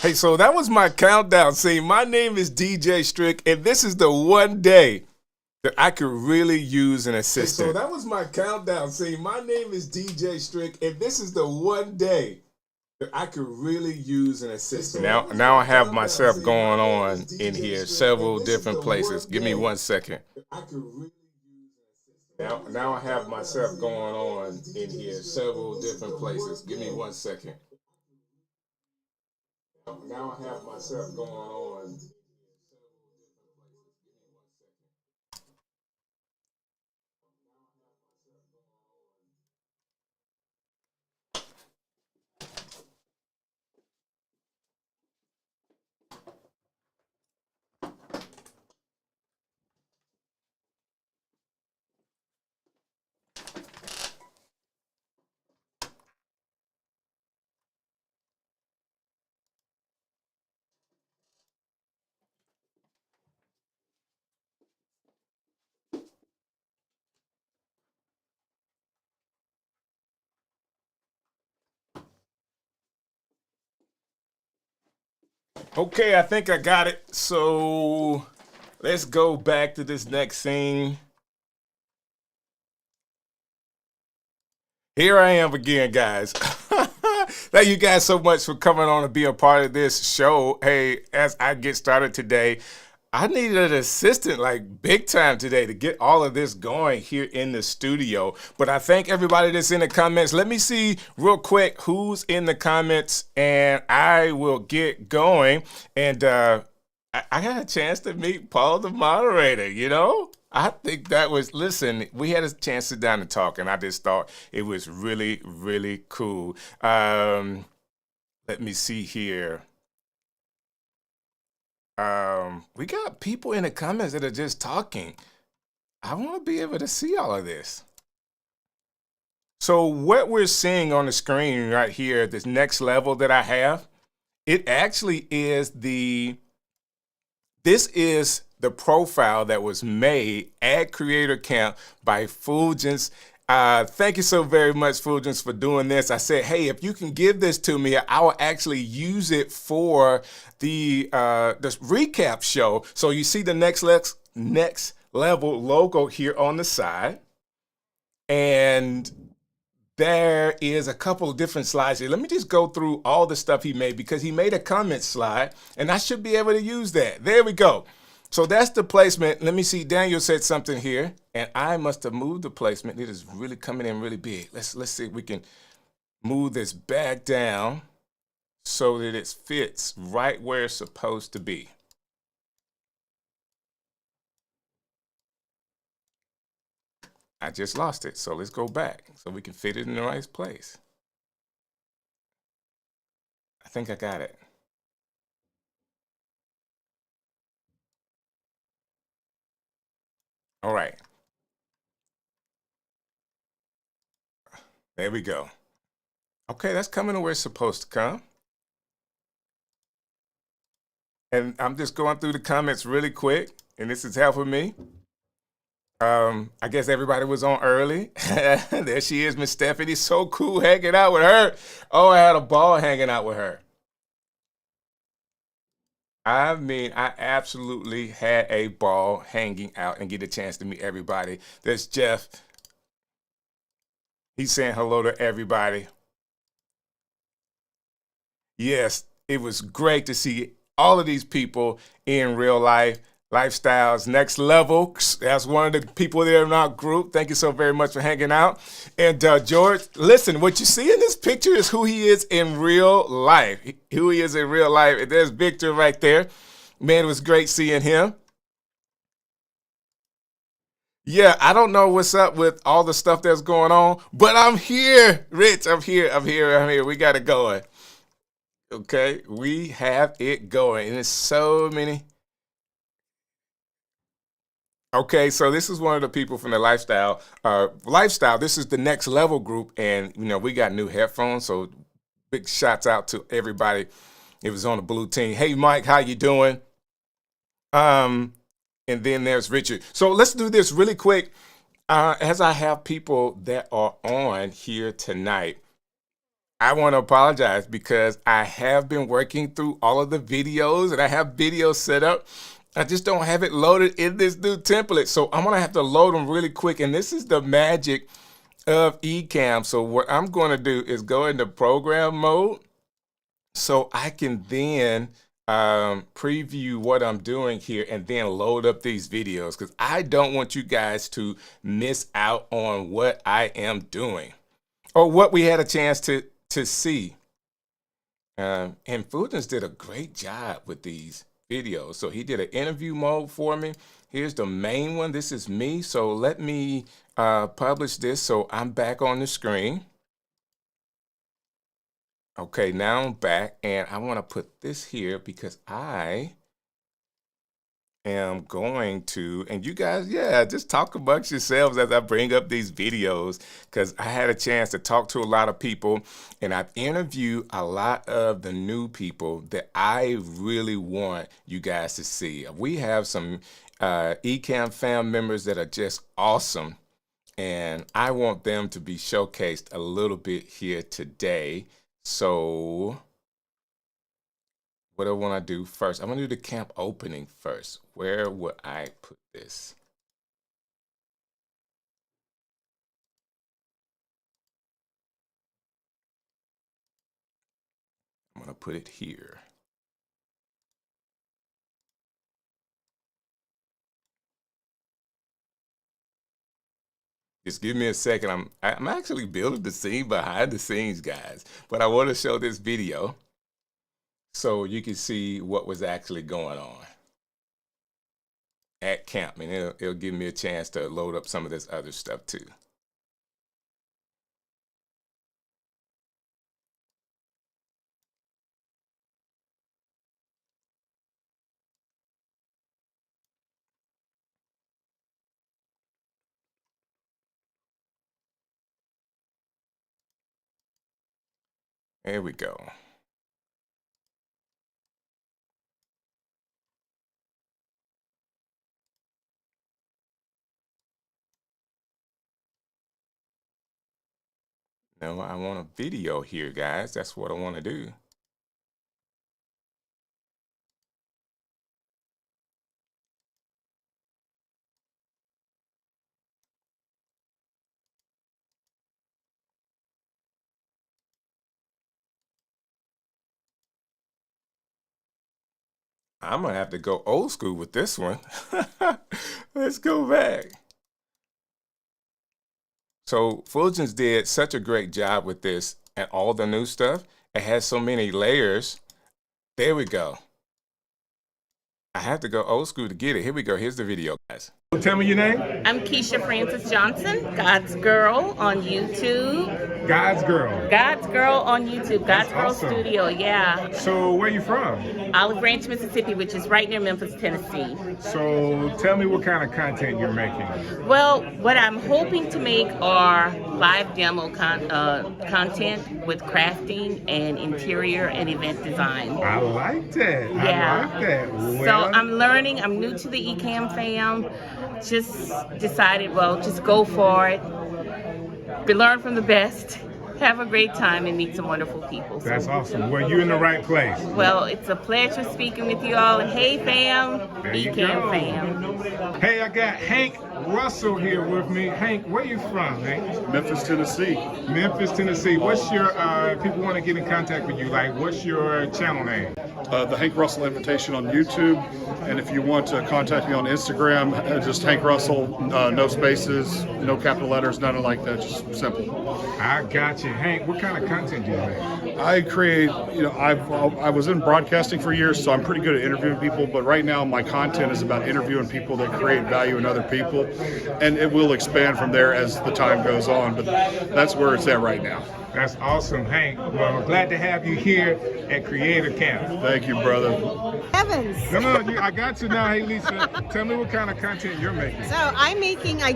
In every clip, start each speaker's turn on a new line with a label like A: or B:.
A: Hey, so that was my countdown. See, my name is DJ Strick, and this is the one day that I could really use an assistant. Hey, so that was my countdown. See, my name is DJ Strick, and this is the one day that I could really use an assistant. Now I have myself going on in here, several different places. Give me 1 second. Now I have myself going on in here, several different places. Give me 1 second. Now I have myself going on. Okay, I think I got it. So let's go back to this next scene. Here I am again, guys. Thank you guys so much for coming on and being a part of this show. Hey, as I get started today, I needed an assistant like big time today to get all of this going here in the studio. But I thank everybody that's in the comments. Let me see real quick who's in the comments and I will get going. And I got a chance to meet Paul, the moderator, you know? I think that was, listen, we had a chance to sit down and talk, and I just thought it was really, really cool. Let me see here. We got people in the comments that are just talking. I want to be able to see all of this. So what we're seeing on the screen right here, this next level that I have, it actually is this is the profile that was made at Creator Camp by Fulgence. Thank you so very much, Fulgence, for doing this. I said, hey, if you can give this to me, I will actually use it for the recap show. So you see the next level logo here on the side. And there is a couple of different slides here. Let me just go through all the stuff he made because he made a comment slide and I should be able to use that. There we go. So that's the placement. Let me see. Daniel said something here and I must have moved the placement. It is really coming in really big. Let's see if we can move this back down so that it fits right where it's supposed to be. I just lost it. So let's go back so we can fit it in the right place. I think I got it. All right. There we go. Okay, that's coming to where it's supposed to come. And I'm just going through the comments really quick, and this is helping me. I guess everybody was on early. There she is, Miss Stephanie. So cool hanging out with her. Oh, I had a ball hanging out with her. I mean, I absolutely had a ball hanging out and get a chance to meet everybody. There's Jeff. He's saying hello to everybody. Yes, it was great to see all of these people in real life. Lifestyles Next Level. That's one of the people there in our group. Thank you so very much for hanging out. And George, listen, what you see in this picture is who he is in real life. Who he is in real life. And there's Victor right there. Man, it was great seeing him. Yeah, I don't know what's up with all the stuff that's going on, but I'm here, Rich. I'm here. We got it going. Okay, we have it going. And there's so many. Okay, so this is one of the people from the lifestyle. This is the Next Level group, and you know we got new headphones. So big shouts out to everybody. It was on the blue team. Hey, Mike, how you doing? And then there's Richard. So let's do this really quick. As I have people that are on here tonight, I want to apologize because I have been working through all of the videos and I have videos set up. I just don't have it loaded in this new template. So I'm going to have to load them really quick. And this is the magic of Ecamm. So what I'm going to do is go into program mode so I can then preview what I'm doing here and then load up these videos, because I don't want you guys to miss out on what I am doing or what we had a chance to see. And Fulgence did a great job with these videos. So he did an interview mode for me. Here's the main one. This is me. So let me publish this so I'm back on the screen. Okay, now I'm back and I want to put this here because I am going to, and you guys, yeah, just talk amongst yourselves as I bring up these videos, because I had a chance to talk to a lot of people and I've interviewed a lot of the new people that I really want you guys to see. We have some Ecamm fam members that are just awesome, and I want them to be showcased a little bit here today. So what I want to do first, I'm going to do the camp opening first. Where would I put this? I'm going to put it here. Just give me a second. I'm actually building the scene behind the scenes, guys, but I want to show this video so you can see what was actually going on at camp, and it'll give me a chance to load up some of this other stuff too. There we go. Now I want a video here, guys. That's what I want to do. I'm gonna have to go old school with this one. Let's go back. So Fulgence did such a great job with this and all the new stuff. It has so many layers. There we go. I have to go old school to get it. Here we go. Here's the video, guys. Tell me your name.
B: I'm Keisha Francis Johnson, God's Girl on YouTube.
A: God's Girl.
B: God's Girl on YouTube. God's Girl
A: awesome.
B: Studio, yeah.
A: So where you from?
B: Olive Branch, Mississippi, which is right near Memphis, Tennessee.
A: So tell me what kind of content you're making.
B: Well, what I'm hoping to make are live demo content with crafting and interior and event design.
A: I like that.
B: Yeah.
A: I like that. Well,
B: So I'm learning. I'm new to the Ecamm fam. Just decided, well, just go for it. Learn from the best. Have a great time and meet some wonderful people.
A: That's awesome. Well, you're in the right place.
B: Well, it's a pleasure speaking with you all. And hey, fam, Ecamm fam.
A: Hey, I got Hank Russell here with me. Hank, where you from, Hank?
C: Memphis, Tennessee.
A: Memphis, Tennessee. What's your, people want to get in contact with you, like, what's your channel name?
C: The Hank Russell Invitation on YouTube. And if you want to contact me on Instagram, just Hank Russell, no spaces, no capital letters, nothing like that, just simple.
A: I got you. Hank, what kind of content do you make?
C: I create, I was in broadcasting for years, so I'm pretty good at interviewing people, but right now my content is about interviewing people that create value in other people, and it will expand from there as the time goes on, but that's where it's at right now.
A: That's awesome, Hank. Well, glad to have you here at Creator Camp.
C: Thank you, brother.
D: Evans.
A: No, I got you now. Hey, Lisa, tell me what kind of content you're making.
D: So I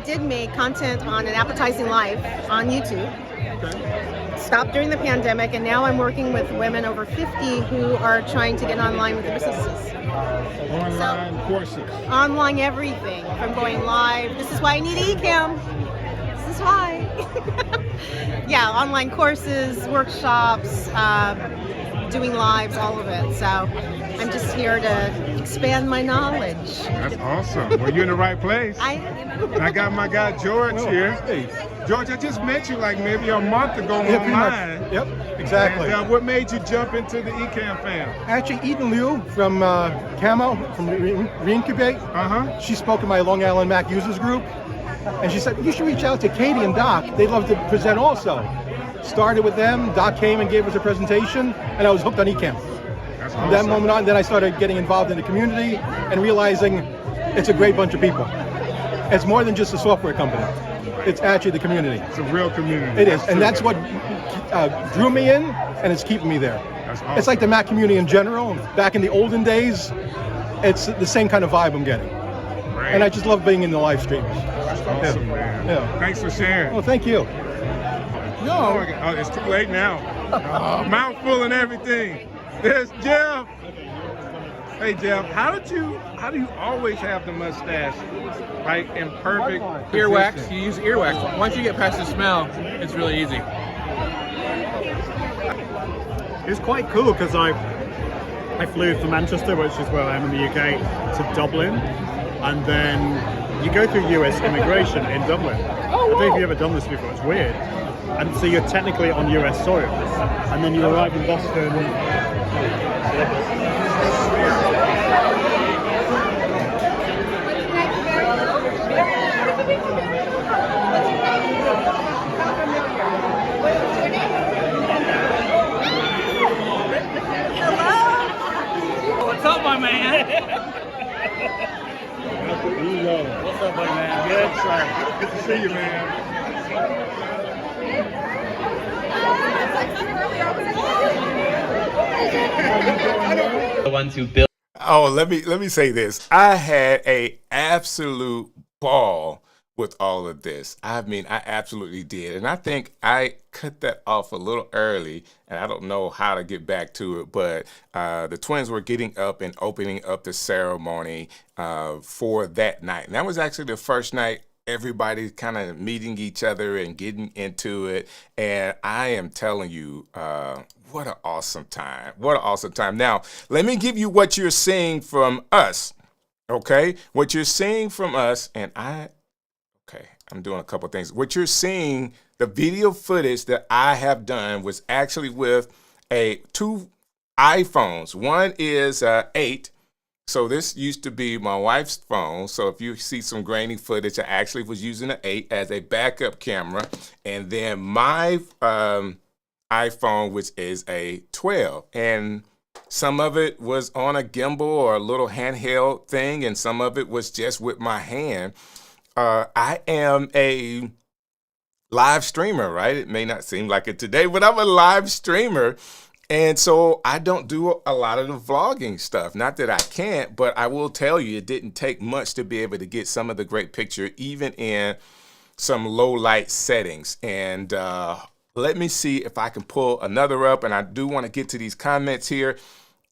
D: did make content on an appetizing life on YouTube.
A: Okay.
D: Stopped during the pandemic, and now I'm working with women over 50 who are trying to get online with their businesses.
A: Online courses.
D: Online everything from going live. This is why I need Ecamm. This is why. yeah, online courses, workshops, doing lives, all of it. So I'm just here to expand my knowledge.
A: That's awesome. Well, you're in the right place. I got my guy George here.
E: Hey.
A: George, I just met you like maybe a month ago online.
E: Yep, exactly.
A: And, what made you jump into the Ecamm fam?
E: Actually, Eden Liu from Camo, from Reincubate, she spoke in my Long Island Mac users group, and she said, you should reach out to Katie and Doc. They'd love to present also. Started with them, Doc came and gave us a presentation, and I was hooked on Ecamm. From that moment on, then I started getting involved in the community and realizing it's a great bunch of people. It's more than just a software company. It's actually the community.
A: It's a real community.
E: It is, and that's what drew me in, and it's keeping me there.
A: That's awesome.
E: It's like the Mac community in general. Back in the olden days, it's the same kind of vibe I'm getting.
A: Great.
E: And I just love being in the live streams.
A: That's awesome, man.
E: Yeah.
A: Thanks for sharing.
E: Well, thank you.
A: No. Oh, it's too late now. Mouthful and everything. There's Jeff. Hey Jeff, how do you always have the mustache like in perfect
F: Earwax.
A: position?
F: You use earwax. Once you get past the smell, it's really easy.
G: It's quite cool because I flew from Manchester, which is where I am in the UK, to Dublin, and then you go through US immigration in Dublin. I don't know if you've ever done this before. It's weird. And so you're technically on US soil, and then you arrive in Boston.
F: What's up, my man? What's up, my man?
A: Good to see you, man.
H: The ones who build.
A: Oh, let me say this. I had a absolute ball with all of this. I mean, I absolutely did. And I think I cut that off a little early, and I don't know how to get back to it, but the twins were getting up and opening up the ceremony for that night. And that was actually the first night everybody kind of meeting each other and getting into it. And I am telling you, what an awesome time. What an awesome time. Now, let me give you what you're seeing from us, okay? What you're seeing from us, and I'm doing a couple things. What you're seeing, the video footage that I have done was actually with two iPhones. One is 8. So this used to be my wife's phone. So if you see some grainy footage, I actually was using an 8 as a backup camera. And then my iPhone, which is a 12. And some of it was on a gimbal or a little handheld thing, and some of it was just with my hand. I am a live streamer, right? It may not seem like it today, but I'm a live streamer. And so I don't do a lot of the vlogging stuff. Not that I can't, but I will tell you it didn't take much to be able to get some of the great picture, even in some low light settings. And let me see if I can pull another up. And I do want to get to these comments here.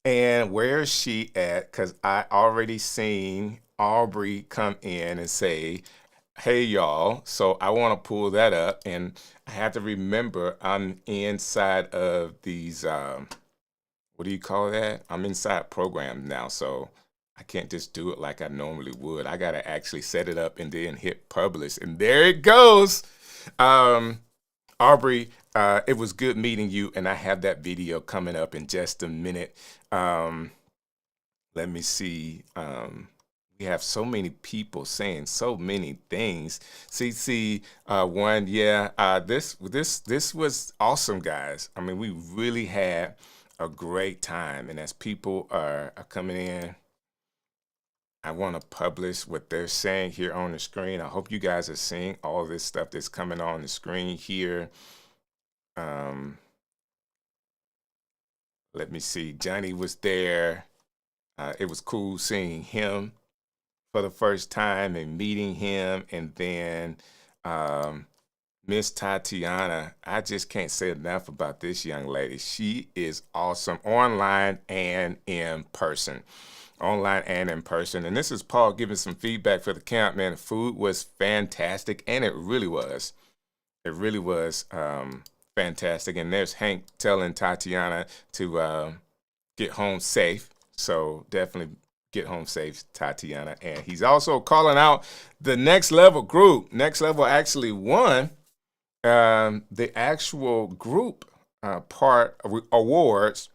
A: And where is she at? Because I already seen Aubrey come in and say, hey y'all. So I want to pull that up, and I have to remember I'm inside of these what do you call that? I'm inside programs now, so I can't just do it like I normally would. I gotta actually set it up and then hit publish, and there it goes. Aubrey, it was good meeting you, and I have that video coming up in just a minute. Let me see. We have so many people saying so many things. CC one, yeah. This was awesome, guys. I mean, we really had a great time, and as people are coming in, I want to publish what they're saying here on the screen. I hope you guys are seeing all this stuff that's coming on the screen here. Let me see. Johnny was there. It was cool seeing him for the first time and meeting him. And then Miss Tatiana, I just can't say enough about this young lady. She is awesome online and in person. Online and in person. And this is Paul giving some feedback for the camp, man. The food was fantastic, and it really was. It really was fantastic. And there's Hank telling Tatiana to get home safe. So definitely get home safe, Tatiana. And he's also calling out the Next Level group. Next Level actually won the actual group part awards.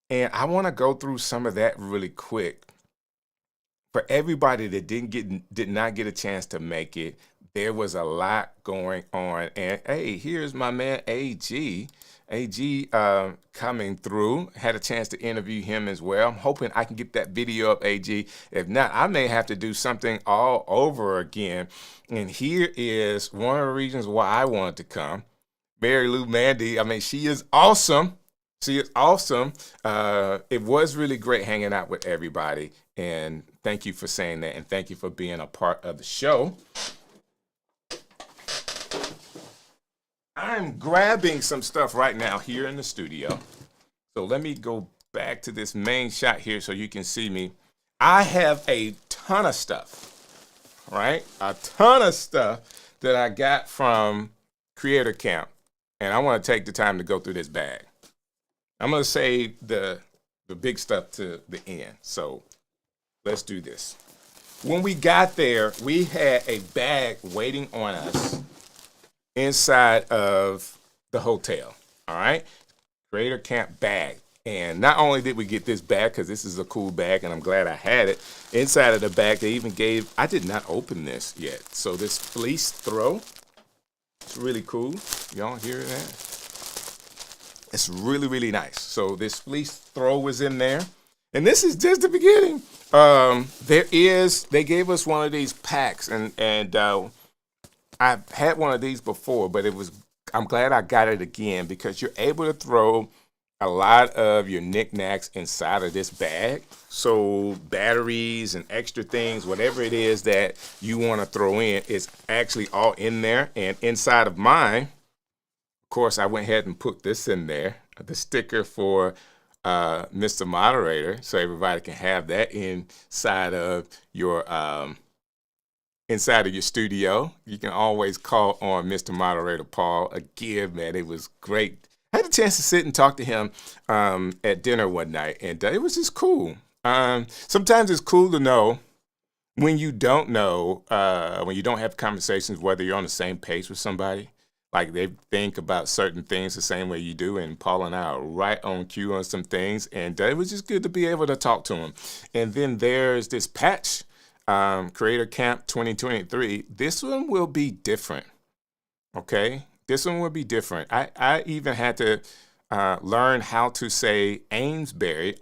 A: And I want to go through some of that really quick. For everybody that did not get a chance to make it, there was a lot going on. And hey, here's my man AG. AG coming through. Had a chance to interview him as well. I'm hoping I can get that video up, AG. If not, I may have to do something all over again. And here is one of the reasons why I wanted to come. Mary Lou Mandy, I mean, she is awesome. She is awesome. It was really great hanging out with everybody. And thank you for saying that. And thank you for being a part of the show. I'm grabbing some stuff right now here in the studio. So let me go back to this main shot here so you can see me. I have a ton of stuff, right? A ton of stuff that I got from Creator Camp. And I want to take the time to go through this bag. I'm going to save the big stuff to the end. So let's do this. When we got there, we had a bag waiting on us inside of the hotel. All right. Creator Camp bag. And not only did we get this bag, because this is a cool bag, and I'm glad I had it. Inside of the bag, they even gave, I did not open this yet. So this fleece throw, it's really cool. Y'all hear that? It's really, really nice. So this fleece throw was in there. And this is just the beginning. They gave us one of these packs, and I've had one of these before, but I'm glad I got it again because you're able to throw a lot of your knickknacks inside of this bag. So batteries and extra things, whatever it is that you want to throw in, is actually all in there. And inside of mine, of course, I went ahead and put this in there, the sticker for Mr. Moderator, so everybody can have that inside of your studio. You can always call on Mr. Moderator Paul. Again, man, it was great. I had a chance to sit and talk to him at dinner one night, and it was just cool. Sometimes it's cool to know when you don't know, when you don't have conversations, whether you're on the same page with somebody. Like they think about certain things the same way you do, and Paul and I are right on cue on some things, and it was just good to be able to talk to him. And then there's this patch, Creator Camp 2023. This one will be different, okay? This one will be different. I even had to learn how to say Amesbury,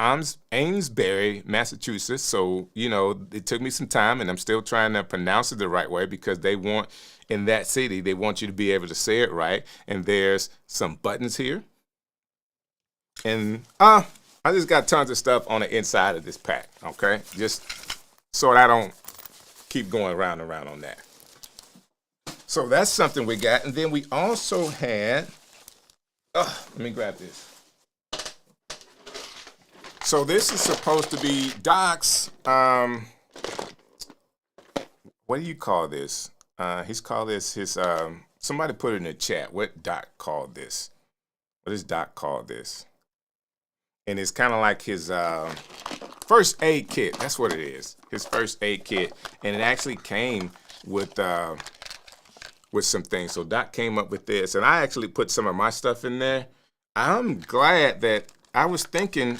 A: Massachusetts. So, it took me some time, and I'm still trying to pronounce it the right way because they want, in that city, they want you to be able to say it right. And there's some buttons here. And I just got tons of stuff on the inside of this pack, okay? Just so I don't keep going round and round on that. So that's something we got. And then we also had, let me grab this. So this is supposed to be Doc's, what do you call this? He's called this his, somebody put it in the chat. What Doc called this? What does Doc call this? And it's kind of like his first aid kit. That's what it is. His first aid kit. And it actually came with some things. So Doc came up with this. And I actually put some of my stuff in there. I'm glad that I was thinking,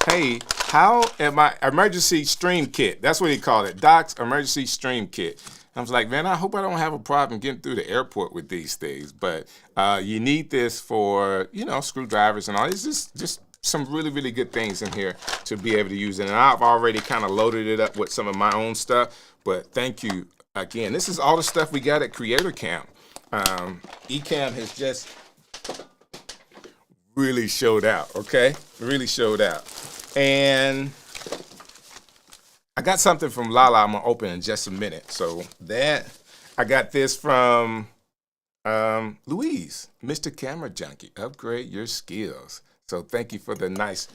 A: hey, how am I, emergency stream kit. That's what he called it. Doc's emergency stream kit. I was like, man, I hope I don't have a problem getting through the airport with these things. But you need this for, screwdrivers and all. It's just some really, really good things in here to be able to use it. And I've already kind of loaded it up with some of my own stuff. But thank you again. This is all the stuff we got at Creator Camp. Ecamm has just really showed out, okay? Really showed out. And I got something from Lala I'm going to open in just a minute. So I got this from Louise, Mr. Camera Junkie. Upgrade your skills. So thank you for the nice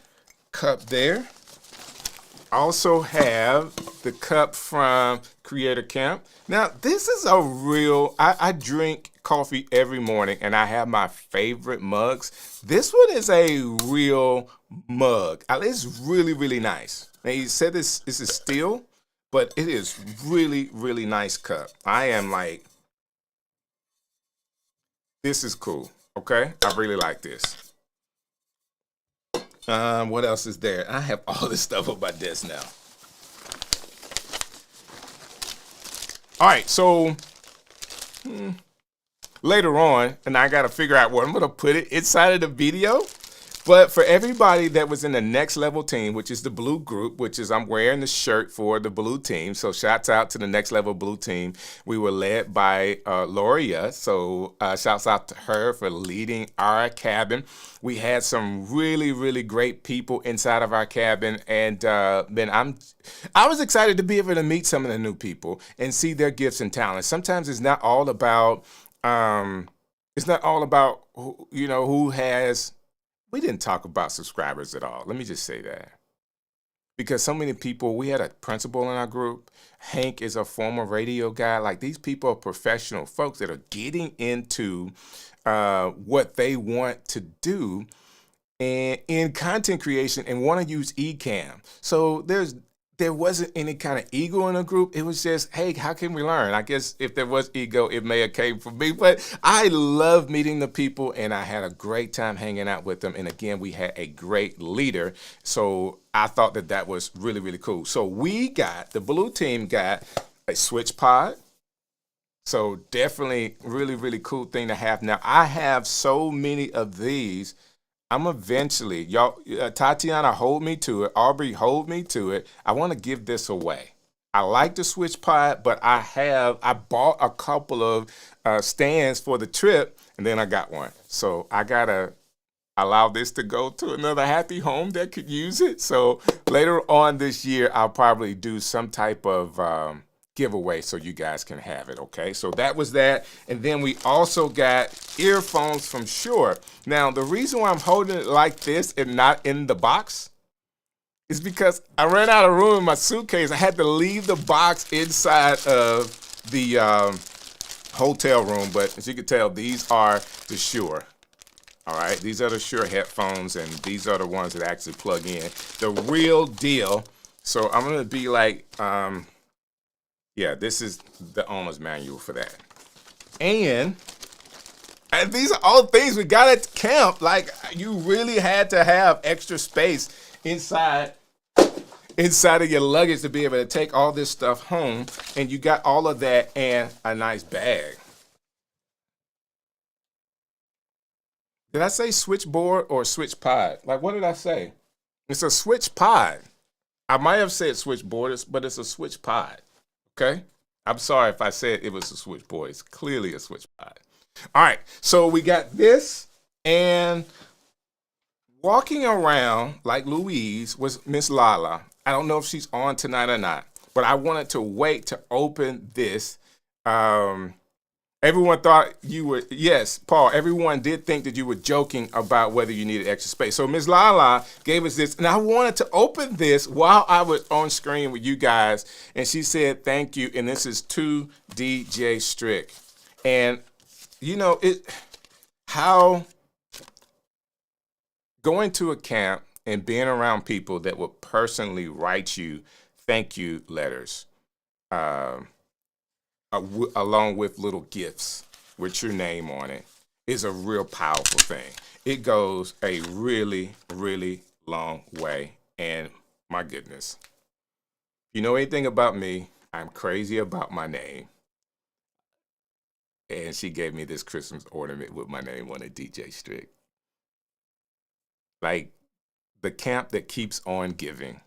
A: cup there. also have the cup from Creator Camp. Now, this is a real, I drink coffee every morning and I have my favorite mugs. This one is a real mug. It's really, really nice. Now, he said this is steel, but it is really, really nice cup. I am like, this is cool, okay? I really like this. What else is there? I have all this stuff on my desk now. All right, so later on, and I got to figure out where I'm going to put it inside of the video. But for everybody that was in the next level team, which is the blue group, which is I'm wearing the shirt for the blue team. So shouts out to the next level blue team. We were led by Loria. So shouts out to her for leading our cabin. We had some really, really great people inside of our cabin. And then I was excited to be able to meet some of the new people and see their gifts and talents. Sometimes it's not all about, who has. We didn't talk about subscribers at all. Let me just say that. Because so many people, we had a principal in our group. Hank is a former radio guy. Like, these people are professional folks that are getting into what they want to do and in content creation and want to use Ecamm. So there wasn't any kind of ego in the group. It was just, hey, how can we learn? I guess if there was ego, it may have came from me. But I love meeting the people, and I had a great time hanging out with them. And again, we had a great leader. So I thought that was really, really cool. So the blue team got a switch pod. So definitely really, really cool thing to have. Now, I have so many of these. I'm eventually, y'all, Tatiana, hold me to it. Aubrey, hold me to it. I want to give this away. I like the switch pod, but I bought a couple of stands for the trip, and then I got one. So I got to allow this to go to another happy home that could use it. So later on this year, I'll probably do some type of giveaway so you guys can have it, okay? So that was that. And then we also got earphones from Shure. Now, the reason why I'm holding it like this and not in the box is because I ran out of room in my suitcase. I had to leave the box inside of the hotel room, but as you can tell, these are the Shure. All right, these are the Shure headphones, and these are the ones that actually plug in. The real deal. So I'm gonna be like, yeah, this is the owner's manual for that. And these are all things we got at camp. Like, you really had to have extra space inside of your luggage to be able to take all this stuff home. And you got all of that and a nice bag. Did I say switchboard or switch pod? Like, what did I say? It's a switch pod. I might have said switchboard, but it's a switch pod. Okay? I'm sorry if I said it was a switchboard. It's clearly a switch pod. All right. So we got this, and walking around like Louise was Miss Lala. I don't know if she's on tonight or not, but I wanted to wait to open this. Everyone thought you were, yes, Paul, everyone did think that you were joking about whether you needed extra space. So Ms. Lala gave us this, and I wanted to open this while I was on screen with you guys, and she said, thank you, and this is to DJ Strick. And, you know, how going to a camp and being around people that will personally write you thank you letters, along with little gifts with your name on it, is a real powerful thing. It goes a really, really long way. And my goodness, you know anything about me, I'm crazy about my name. And she gave me this Christmas ornament with my name on it, DJ Strick. Like, the camp that keeps on giving.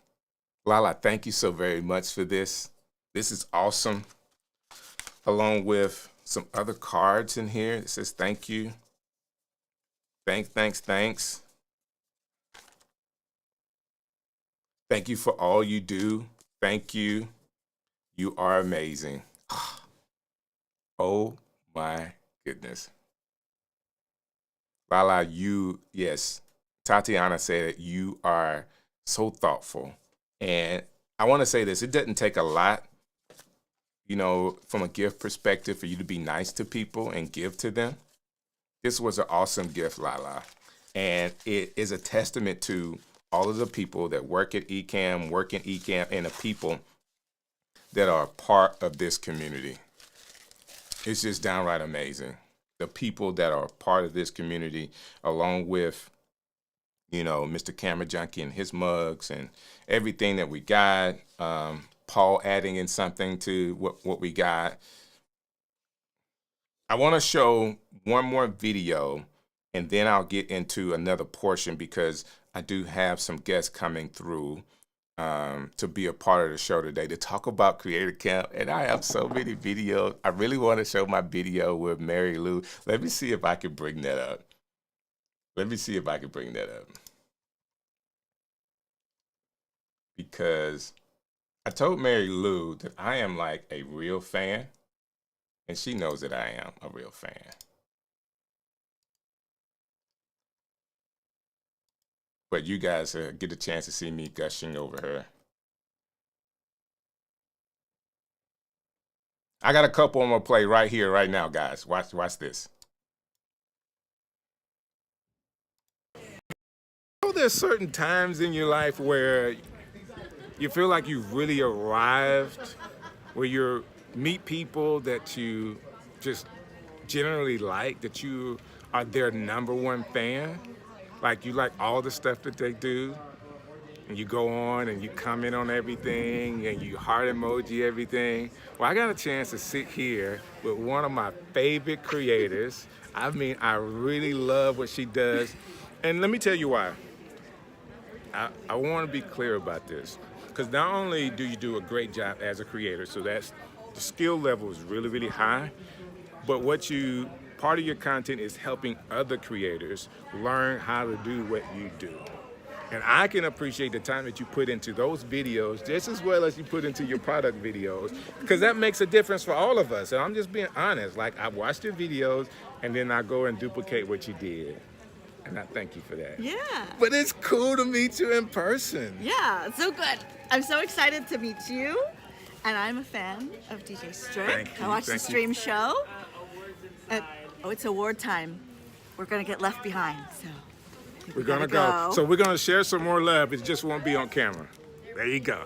A: Lala, thank you so very much for this. This is awesome. Along with some other cards in here. It says thank you. Thanks. Thank you for all you do. Thank you. You are amazing. Oh my goodness. Lala, yes. Tatiana said you are so thoughtful. And I want to say this. It doesn't take a lot, from a gift perspective, for you to be nice to people and give to them. This was an awesome gift, Lala. And it is a testament to all of the people that work at Ecamm, and the people that are part of this community. It's just downright amazing. The people that are part of this community, along with, Mr. Camera Junkie and his mugs and everything that we got, Paul adding in something to what we got. I want to show one more video, and then I'll get into another portion because I do have some guests coming through to be a part of the show today to talk about Creator Camp. And I have so many videos. I really want to show my video with Mary Lou. Let me see if I can bring that up. Because I told Mary Lou that I am like a real fan, and she knows that I am a real fan. But you guys get a chance to see me gushing over her. I got a couple I'm gonna play right here, right now, guys. Watch this. There's certain times in your life where you feel like you've really arrived, where you meet people that you just generally like, that you are their #1 fan. Like, you like all the stuff that they do, and you go on and you comment on everything and you heart emoji everything. Well, I got a chance to sit here with one of my favorite creators. I mean, I really love what she does. And let me tell you why. I want to be clear about this, because not only do you do a great job as a creator, so that's the skill level is really, really high, but part of your content is helping other creators learn how to do what you do. And I can appreciate the time that you put into those videos just as well as you put into your product videos, because that makes a difference for all of us. And I'm just being honest. Like, I watch your videos and then I go and duplicate what you did. And I thank you for that.
I: Yeah.
A: But it's cool to meet you in person.
I: Yeah, so good. I'm so excited to meet you. And I'm a fan of DJ Strick.
A: Thank you,
I: I watch the
A: thank
I: stream show. It's award time. We're going to get left behind, so
A: We're going to go. So we're going to share some more love. It just won't be on camera. There you go.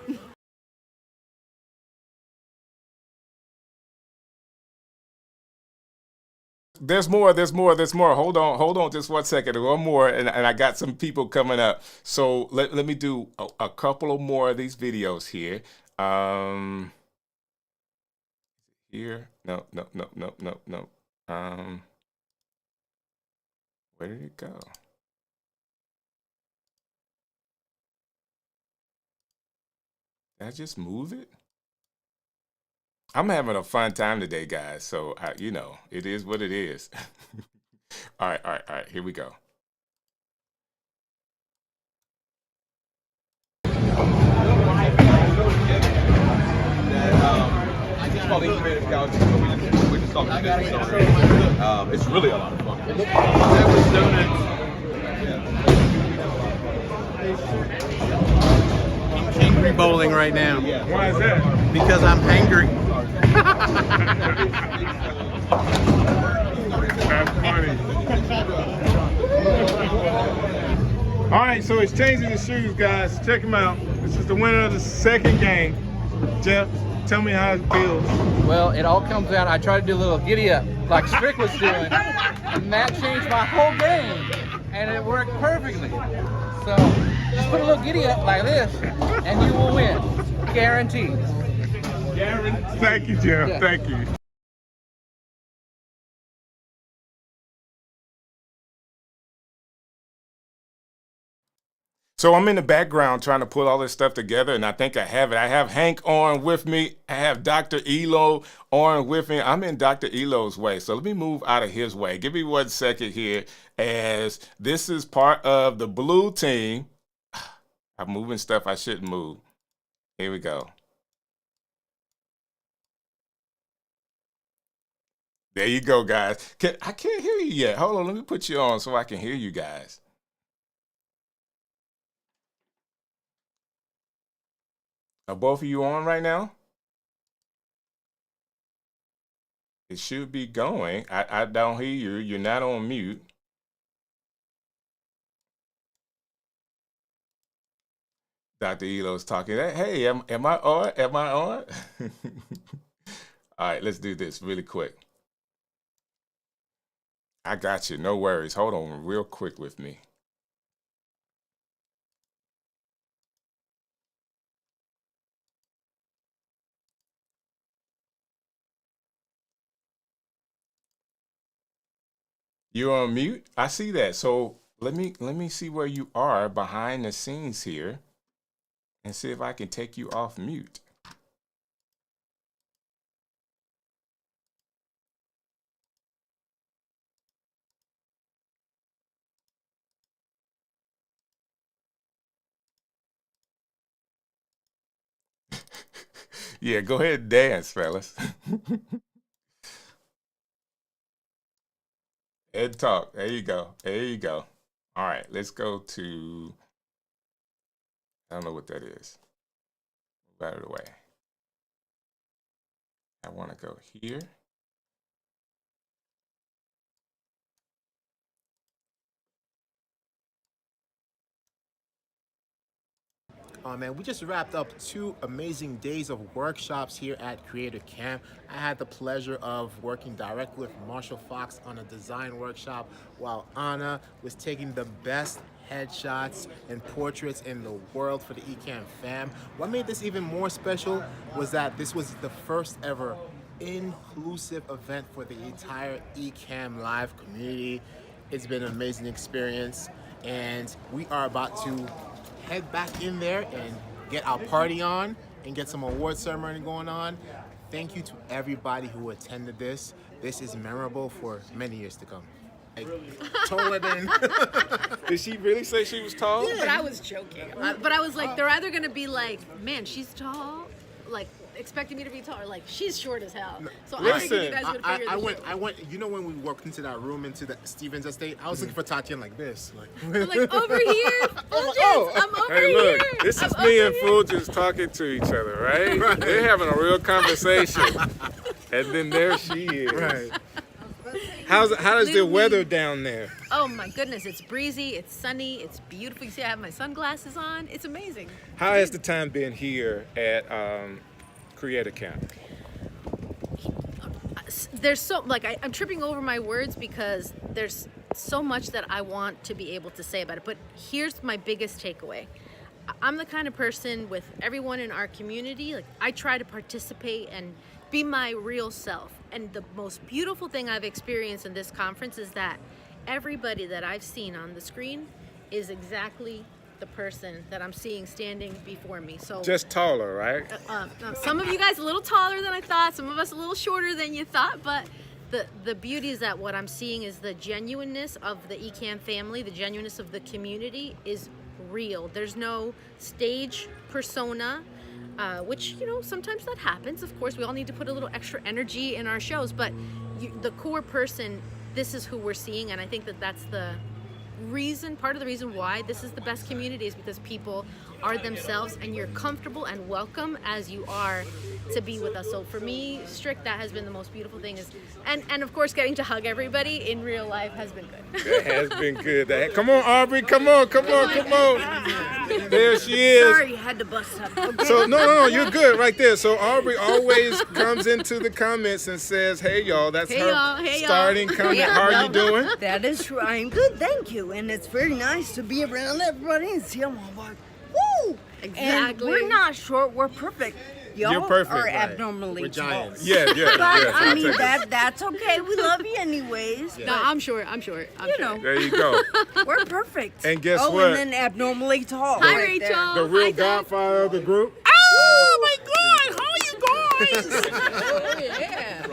A: There's more. Hold on just 1 second. One more, and I got some people coming up. So let me do a couple of more of these videos here. Here. No. Where did it go? Did I just move it? I'm having a fun time today, guys. So, it is what it is. All right. Here we go.
J: It's called Incubative Couch. We just talked about this. It's really a lot of fun.
F: I'm angry bowling right now.
A: Why is that?
F: Because I'm hangry.
A: That's funny. All right, so it's changing the shoes, guys. Check them out. This is the winner of the second game. Jeff, tell me how it feels.
F: Well, it all comes out. I tried to do a little giddy up like Strick was doing, and that changed my whole game, and it worked perfectly. So just put a little giddy up like this, and you will win. Guaranteed.
A: Thank you, Jeff.
F: Yeah.
A: Thank you. So I'm in the background trying to put all this stuff together, and I think I have it. I have Hank on with me. I have Dr. Elo on with me. I'm in Dr. Elo's way, so let me move out of his way. Give me 1 second here, as this is part of the blue team. I'm moving stuff I shouldn't move. Here we go. There you go, guys. I can't hear you yet. Hold on, let me put you on so I can hear you guys. Are both of you on right now? It should be going. I don't hear you. You're not on mute. Dr. Elo's talking. Hey, am I on? Am I on? All right, let's do this really quick. I got you. No worries. Hold on real quick with me. You're on mute? I see that. So let me see where you are behind the scenes here and see if I can take you off mute. Yeah, go ahead and dance, fellas. And talk. There you go. There you go. All right, let's go to, I don't know what that is. Move out of the way. I want to go here.
K: Oh man, we just wrapped up 2 amazing days of workshops here at Ecamm. I had the pleasure of working directly with Marshall Fox on a design workshop, while Anna was taking the best headshots and portraits in the world for the Ecamm fam. What made this even more special was that this was the first ever inclusive event for the entire Ecamm Live community. It's been an amazing experience, and we are about to head back in there and get our party on and get some award ceremony going on. Thank you to everybody who attended this. This is memorable for many years to come. Taller than.
A: Did she really say she was tall?
L: But I was joking. But I was like, they're either gonna be like, man, she's tall, like expecting me to be taller, like she's short as hell. So I figured you guys would figure this out.
K: I went. You know when we walked into that room into the Stevens estate, I was looking for Tatiana like this,
L: I'm like over here, Fulgence, I'm over
A: Hey,
L: here.
A: look, this is me and Fulgence talking to each other, right? They're having a real conversation. And then there she is.
K: Right.
A: How is the weather down there?
L: Oh my goodness, it's breezy, it's sunny, it's beautiful. You see I have my sunglasses on. It's amazing.
A: How has the time been here at Ecamm?
L: There's so, like, I'm tripping over my words because there's so much that I want to be able to say about it. But here's my biggest takeaway. I'm the kind of person with everyone in our community, like I try to participate and be my real self. And the most beautiful thing I've experienced in this conference is that everybody that I've seen on the screen is exactly the person that I'm seeing standing before me. So
A: just taller, right?
L: Some of you guys a little taller than I thought, some of us a little shorter than you thought, but the beauty is that what I'm seeing is the genuineness of the Ecamm family, the genuineness of the community is real. There's no stage persona, which, you know, sometimes that happens. Of course, we all need to put a little extra energy in our shows, but the core person, this is who we're seeing, and I think that that's the reason, part of the reason why this is the best community is because people are themselves and you're comfortable and welcome as you are to be with us. So for me, Strick, that has been the most beautiful thing, is and of course getting to hug everybody in real life has been good.
A: That has been good. Come on, Aubrey, come on. There she is.
M: Sorry, had to bust up. Okay.
A: So no, you're good right there. So Aubrey always comes into the comments and says, "Hey y'all," that's her starting comment.
M: Yeah,
A: How are you doing?
M: That is true. I'm good, thank you. And it's very nice to be around everybody and see them all like, woo!
L: Exactly.
M: And we're not short, we're perfect. Y'all
A: You're perfect.
M: are
A: Right.
M: abnormally
K: We're
M: tall.
K: giants.
A: Yeah.
M: But I mean that's okay. We love you anyways.
L: No, I'm short.
M: You know,
A: There you go.
M: we're perfect.
A: And guess
M: what?
A: what?
M: And then abnormally tall.
L: Hi,
M: right
L: Rachel.
M: there.
A: The real godfather of the group.
M: Oh my God! How are you guys?
L: Oh yeah.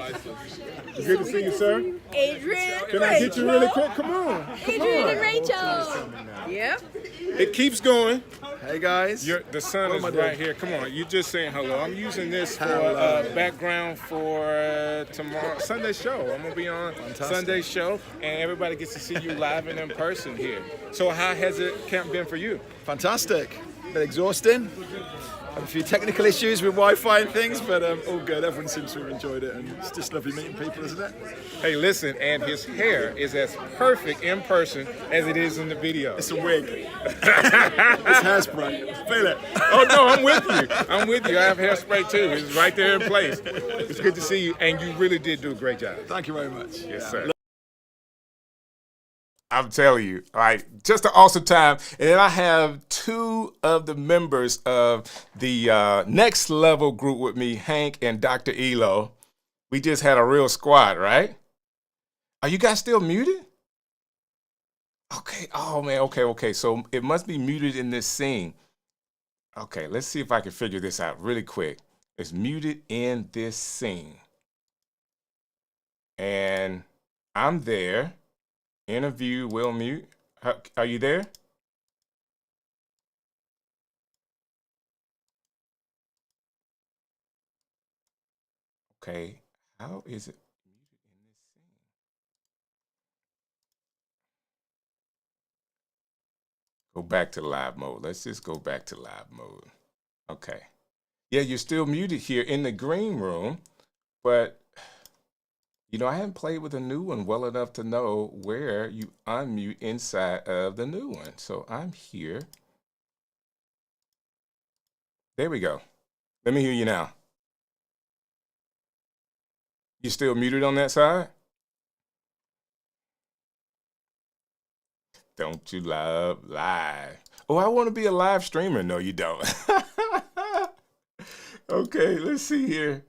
A: Good to see you, sir.
M: Adrian.
A: Can I get you really quick? Come on.
L: Adrian and Rachel.
M: Yep.
A: It keeps going.
J: Hey guys.
A: The sun is right here. Come on, you just saying hello. I'm using this for background for tomorrow Sunday show. I'm gonna be on Sunday show, and everybody gets to see you live and in person here. So how has it camp been for you?
J: Fantastic.
N: bit exhausting. Had a few technical issues with Wi-Fi and things, but all good. Everyone seems to have enjoyed it, and it's just lovely meeting people, isn't it?
A: Hey, listen, and his hair is as perfect in person as it is in the video.
N: It's a wig. It's hairspray. Feel it.
A: Oh, no, I'm with you. I'm with you. I have hairspray, too. It's right there in place. It's good to see you, and you really did do a great job.
N: Thank you very much.
A: Yes, sir. I'm telling you, all right, just an awesome time. And then I have two of the members of the next level group with me, Hank and Dr. Elo. We just had a real squad, right? Are you guys still muted? Okay, oh man, okay. So it must be muted in this scene. Okay, let's see if I can figure this out really quick. It's muted in this scene. And I'm there. Interview will mute. Are you there? Okay. How is it muted in this scene? Go back to live mode. Let's just go back to live mode. Okay. Yeah, you're still muted here in the green room, but you know, I haven't played with a new one well enough to know where you unmute inside of the new one. So I'm here. There we go. Let me hear you now. You still muted on that side? Don't you love live? Oh, I want to be a live streamer. No, you don't. Okay, let's see here.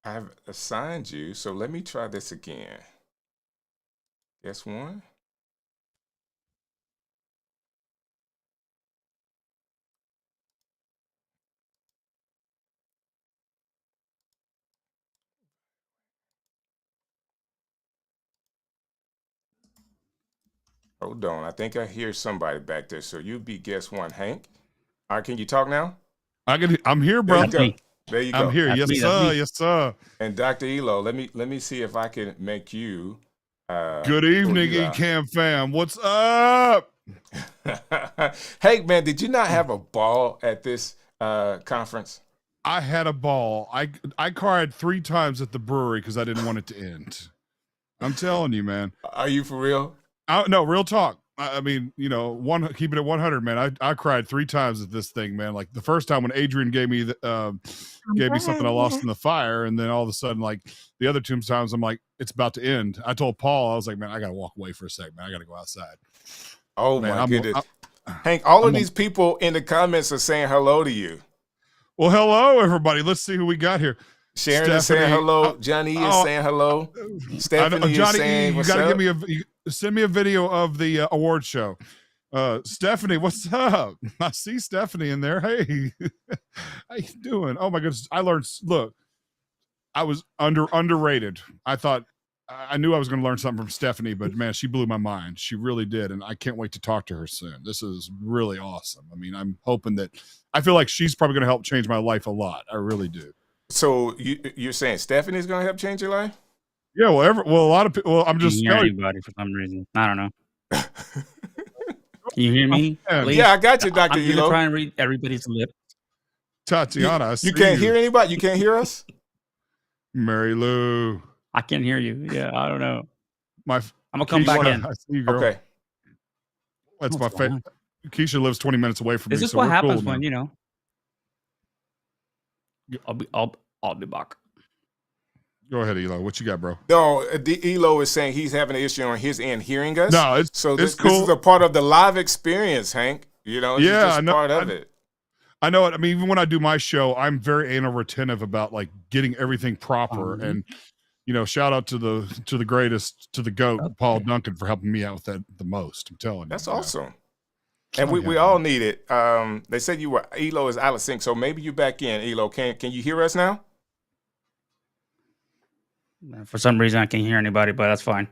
A: I've assigned you, so let me try this again. Guess one. Hold on, I think I hear somebody back there. So you be guess one, Hank. All right, can you talk now?
C: I'm here, bro.
A: There you go.
C: I'm here. Yes, sir. Yes, sir.
A: And Dr. Elo, let me see if I can make you.
C: Good evening, Ecamm fam. What's up?
A: Hey, man, did you not have a ball at this conference?
C: I had a ball. I cried 3 times at the brewery because I didn't want it to end. I'm telling you, man.
A: Are you for real?
C: No, real talk. I mean, you know, keeping it 100, man. I cried 3 times at this thing, man. Like the first time when Adrian gave me something I lost in the fire, and then all of a sudden, like the other 2 times, I'm like, it's about to end. I told Paul, I was like, man, I gotta walk away for a second, man. I gotta go outside.
A: Oh man, my goodness, Hank! All of these people in the comments are saying hello to you.
C: Well, hello everybody. Let's see who we got here.
A: Sharon is saying hello. Johnny is saying hello. Stephanie is saying what's up.
C: Give me send me a video of the award show. Stephanie, what's up? I see Stephanie in there. Hey, how you doing? Oh my goodness, I learned. Look, I was underrated. I knew I was going to learn something from Stephanie, but man, she blew my mind. She really did, and I can't wait to talk to her soon. This is really awesome. I mean, I'm hoping that I feel like she's probably going to help change my life a lot. I really do.
A: So you're saying Stephanie's going to help change your life?
C: Yeah, a lot of people. Well, I'm just
O: hear anybody for some reason. I don't know. Can you hear me?
A: Yeah, I got you, Dr.
O: I'm gonna try and read everybody's lips.
A: Tatiana, you can't hear anybody? You can't hear us?
C: Mary Lou.
O: I can't hear you. Yeah, I don't know.
C: I'm
O: gonna come back in.
C: I see you, girl.
A: Okay.
C: That's my favorite. Keisha lives 20 minutes away from me.
O: Is this
C: so
O: what
C: we're
O: happens
C: cool
O: when,
C: now.
O: you know? I'll be back.
C: Go ahead, Elo. What you got, bro?
A: No, Elo is saying he's having an issue on his end hearing us.
C: No, it's
A: cool. This is a part of the live experience, Hank. You know, it's just part of it.
C: I know it. I mean, even when I do my show, I'm very anal retentive about like getting everything proper. And you know, shout out to the greatest, to the GOAT, Paul Duncan, for helping me out with that the most. I'm telling you.
A: That's awesome. And we all need it. They said Elo is out of sync, so maybe you're back in. Elo, can you hear us now?
O: For some reason, I can't hear anybody, but that's fine.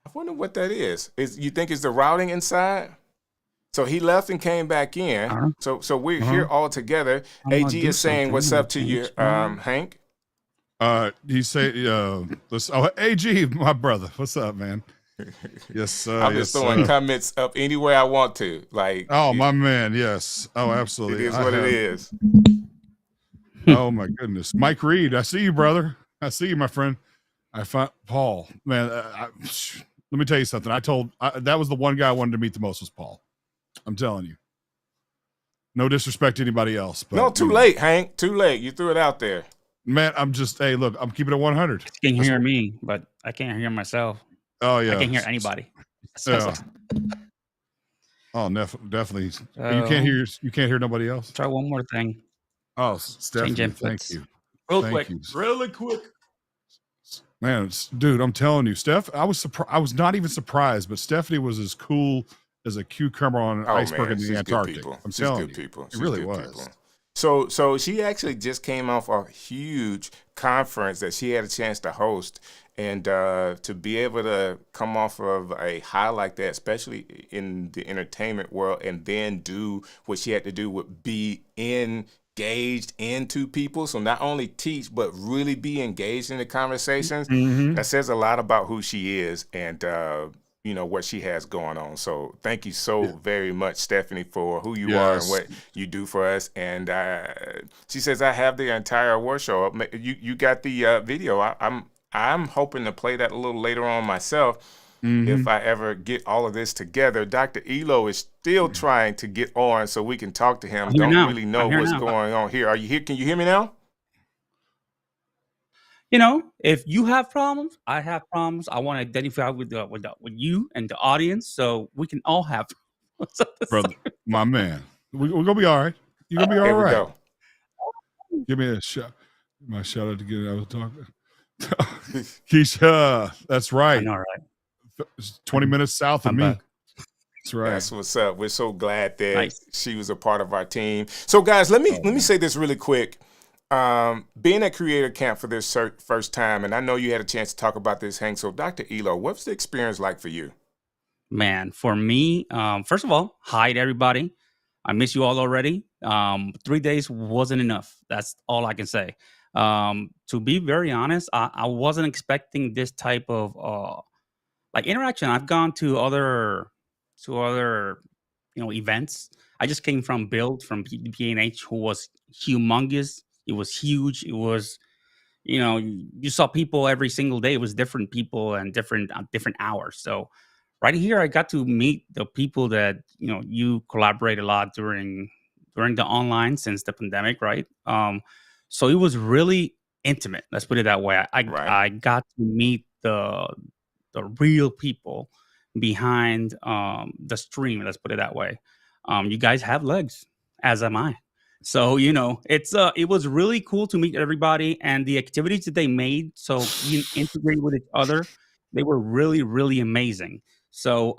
A: I wonder what that is. You think it's the routing inside? So he left and came back in. So we're here all together. AG is saying what's up to you, Hank.
C: He say, AG, my brother, what's up, man? Yes, sir.
A: I'm
C: Yes,
A: just throwing
C: sir.
A: comments up anywhere I want to. Like,
C: Oh, my man. Yes. Oh,
A: it
C: absolutely.
A: is
C: I
A: what it
C: have.
A: is.
C: Oh my goodness, Mike Reed. I see you, brother. I see you, my friend. I found Paul. Man, let me tell you something. That was the one guy I wanted to meet the most was Paul. I'm telling you. No disrespect to anybody else, but
A: No, too late, Hank. Too late. You threw it out there.
C: man, hey, look, I'm keeping it 100.
O: You can hear me, but I can't hear myself.
C: Oh
O: I
C: yeah.
O: can't hear anybody.
C: Yeah. Oh, definitely. You can't hear nobody else.
O: Try one more thing.
C: Oh,
O: Change
C: Stephanie,
O: inputs.
C: thank you.
O: Real
C: Thank
O: quick.
C: you.
A: Really quick.
C: Man, dude, I'm telling you, Steph, I was not even surprised, but Stephanie was as cool as a cucumber on an iceberg in the
A: she's
C: Antarctic.
A: good people.
C: I'm
A: She's
C: telling
A: good
C: you.
A: people.
C: It
A: She's
C: really
A: good
C: was.
A: People. So she actually just came off a huge conference that she had a chance to host, and to be able to come off of a high like that, especially in the entertainment world, and then do what she had to do with be engaged into people. So not only teach, but really be engaged in the conversations.
C: Mhm.
A: That says a lot about who she is and what she has going on. So thank you so very much, Stephanie, for who you are and
C: Yes.
A: what you do for us. And she says, I have the entire award show up. You got the video. I'm hoping to play that a little later on myself. If I ever get all of this together. Dr. Elo is still trying to get on so we can talk to him.
O: I'm here
A: Don't
O: now.
A: really know
O: I'm here
A: what's
O: now.
A: going on here. Are you here? Can you hear me now?
O: If you have problems, I have problems. I want to identify with you and the audience, so we can all have
C: Brother, my man. We're gonna be all right. You're gonna be all
A: Here we
C: right.
A: go.
C: Give me a shout. My shout out to get it. I was talking. Keisha, that's right.
O: I know, right?
C: 20 minutes south of
O: I'm
C: me.
O: back.
C: That's right.
A: That's what's up. We're so glad that
O: Nice.
A: she was a part of our team. So, guys, let me say this really quick. Being at Creator Camp for this first time, and I know you had a chance to talk about this, Hank. So, Dr. Elo, what's the experience like for you?
O: Man, for me, first of all, hi to everybody. I miss you all already. 3 days wasn't enough. That's all I can say. To be very honest, I wasn't expecting this type of interaction. I've gone to other events. I just came from Build from PNH, who was humongous. It was huge. It was you saw people every single day. It was different people and different hours. So right here, I got to meet the people that you collaborate a lot during the online since the pandemic, right? So it was really intimate. Let's put it that way. I got to meet the real people behind the stream. Let's put it that way. You guys have legs, as am I. So it was really cool to meet everybody and the activities that they made. So being integrated with each other, they were really, really amazing. So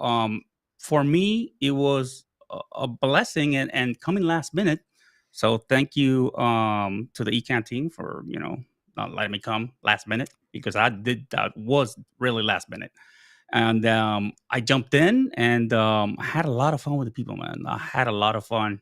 O: for me, it was a blessing and coming last minute. So thank you to the Ecamm team for not letting me come last minute, because that was really last minute. And I jumped in and I had a lot of fun with the people, man. I had a lot of fun.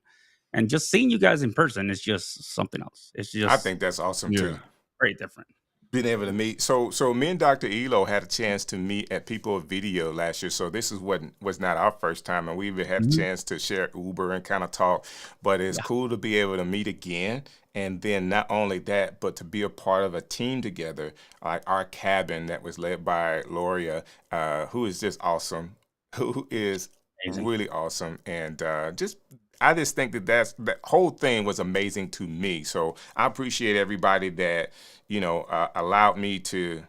O: And just seeing you guys in person is just something else. It's just
A: I think that's awesome too.
O: very different.
A: Being able to meet. So me and Dr. Elo had a chance to meet at People of Video last year. So this was not our first time, and we even had a chance to share Uber and kind of talk. But it's cool to be able to meet again. And then not only that, but to be a part of a team together, like our cabin that was led by Loria, who is just awesome, who is really awesome. And I just think that whole thing was amazing to me. So I appreciate everybody that, allowed me to,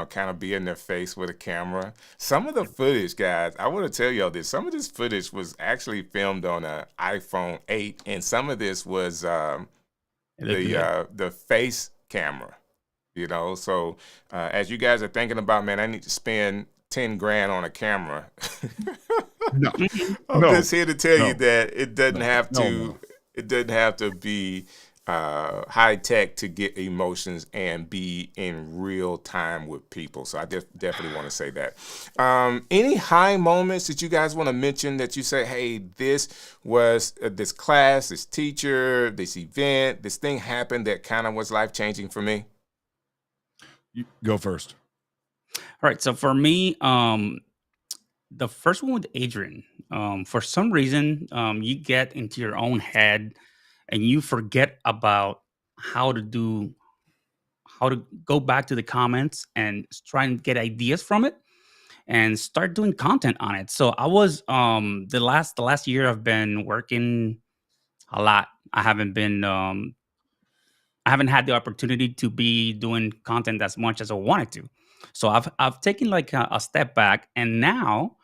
A: kind of be in their face with a camera. Some of the footage, guys, I want to tell y'all this. Some of this footage was actually filmed on an iPhone 8, and some of this was the face camera. So as you guys are thinking about, man, I need to spend 10 grand on a camera.
C: No.
A: I'm just here to tell you that it doesn't have to. It doesn't have to be high tech to get emotions and be in real time with people. So I definitely want to say that. Any high moments that you guys want to mention that you say, hey, this was this class, this teacher, this event, this thing happened that kind of was life changing for me?
C: You go first.
O: All right. So for me, the first one with Adrian, for some reason, you get into your own head and you forget about how to do, how to go back to the comments and try and get ideas from it and start doing content on it. So I was the last year I've been working a lot. I haven't had the opportunity to be doing content as much as I wanted to. So I've taken like a step back, and now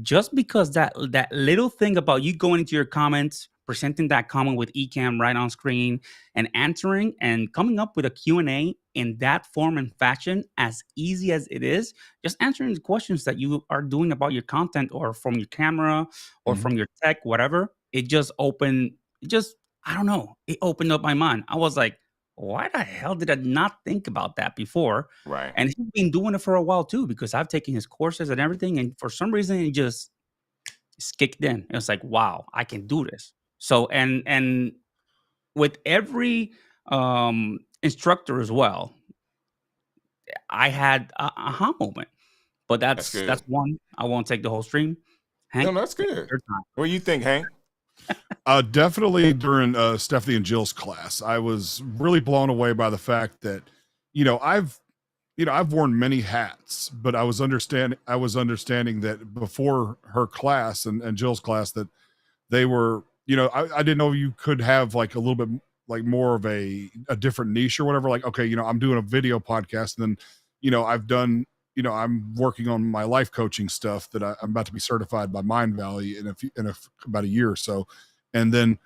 O: just because that little thing about you going into your comments, presenting that comment with Ecamm right on screen, and answering and coming up with a Q&A in that form and fashion, as easy as it is, just answering the questions that you are doing about your content or from your camera or
A: Mhm.
O: from your tech, whatever. It just opened. It just I don't know. It opened up my mind. I was like, why the hell did I not think about that before?
A: Right.
O: And he's been doing it for a while too, because I've taken his courses and everything. And for some reason, it just it's kicked in. It was like, wow, I can do this. So and with every instructor as well, I had a aha moment. But
A: That's
O: that's
A: good.
O: one. I won't take the whole stream.
A: No,
O: Hank,
A: that's
O: take
A: good.
O: your time.
A: What do you think, Hank?
C: Definitely during Stephanie and Jill's class, I was really blown away by the fact that, you know, I've worn many hats, but I was understanding that before her class and Jill's class that they were, I didn't know you could have like a little bit like more of a different niche or whatever. Like, okay, I'm doing a video podcast, and then, I've done, I'm working on my life coaching stuff that I'm about to be certified by Mind Valley about a year or so. And then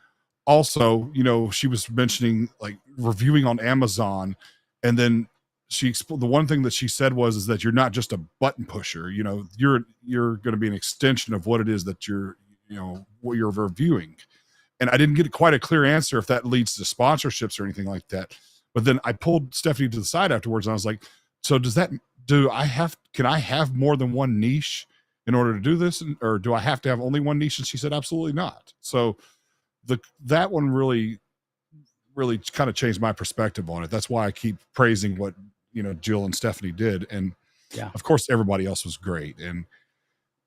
C: also, she was mentioning like reviewing on Amazon, and then the one thing that she said is that you're not just a button pusher. You're going to be an extension of what it is that what you're reviewing. And I didn't get quite a clear answer if that leads to sponsorships or anything like that. But then I pulled Stephanie to the side afterwards, and I was like, so can I have more than one niche in order to do this? Or do I have to have only one niche? And she said, absolutely not. So that one really kind of changed my perspective on it. That's why I keep praising what, Jill and Stephanie did. And
O: Yeah.
C: of course, everybody else was great. And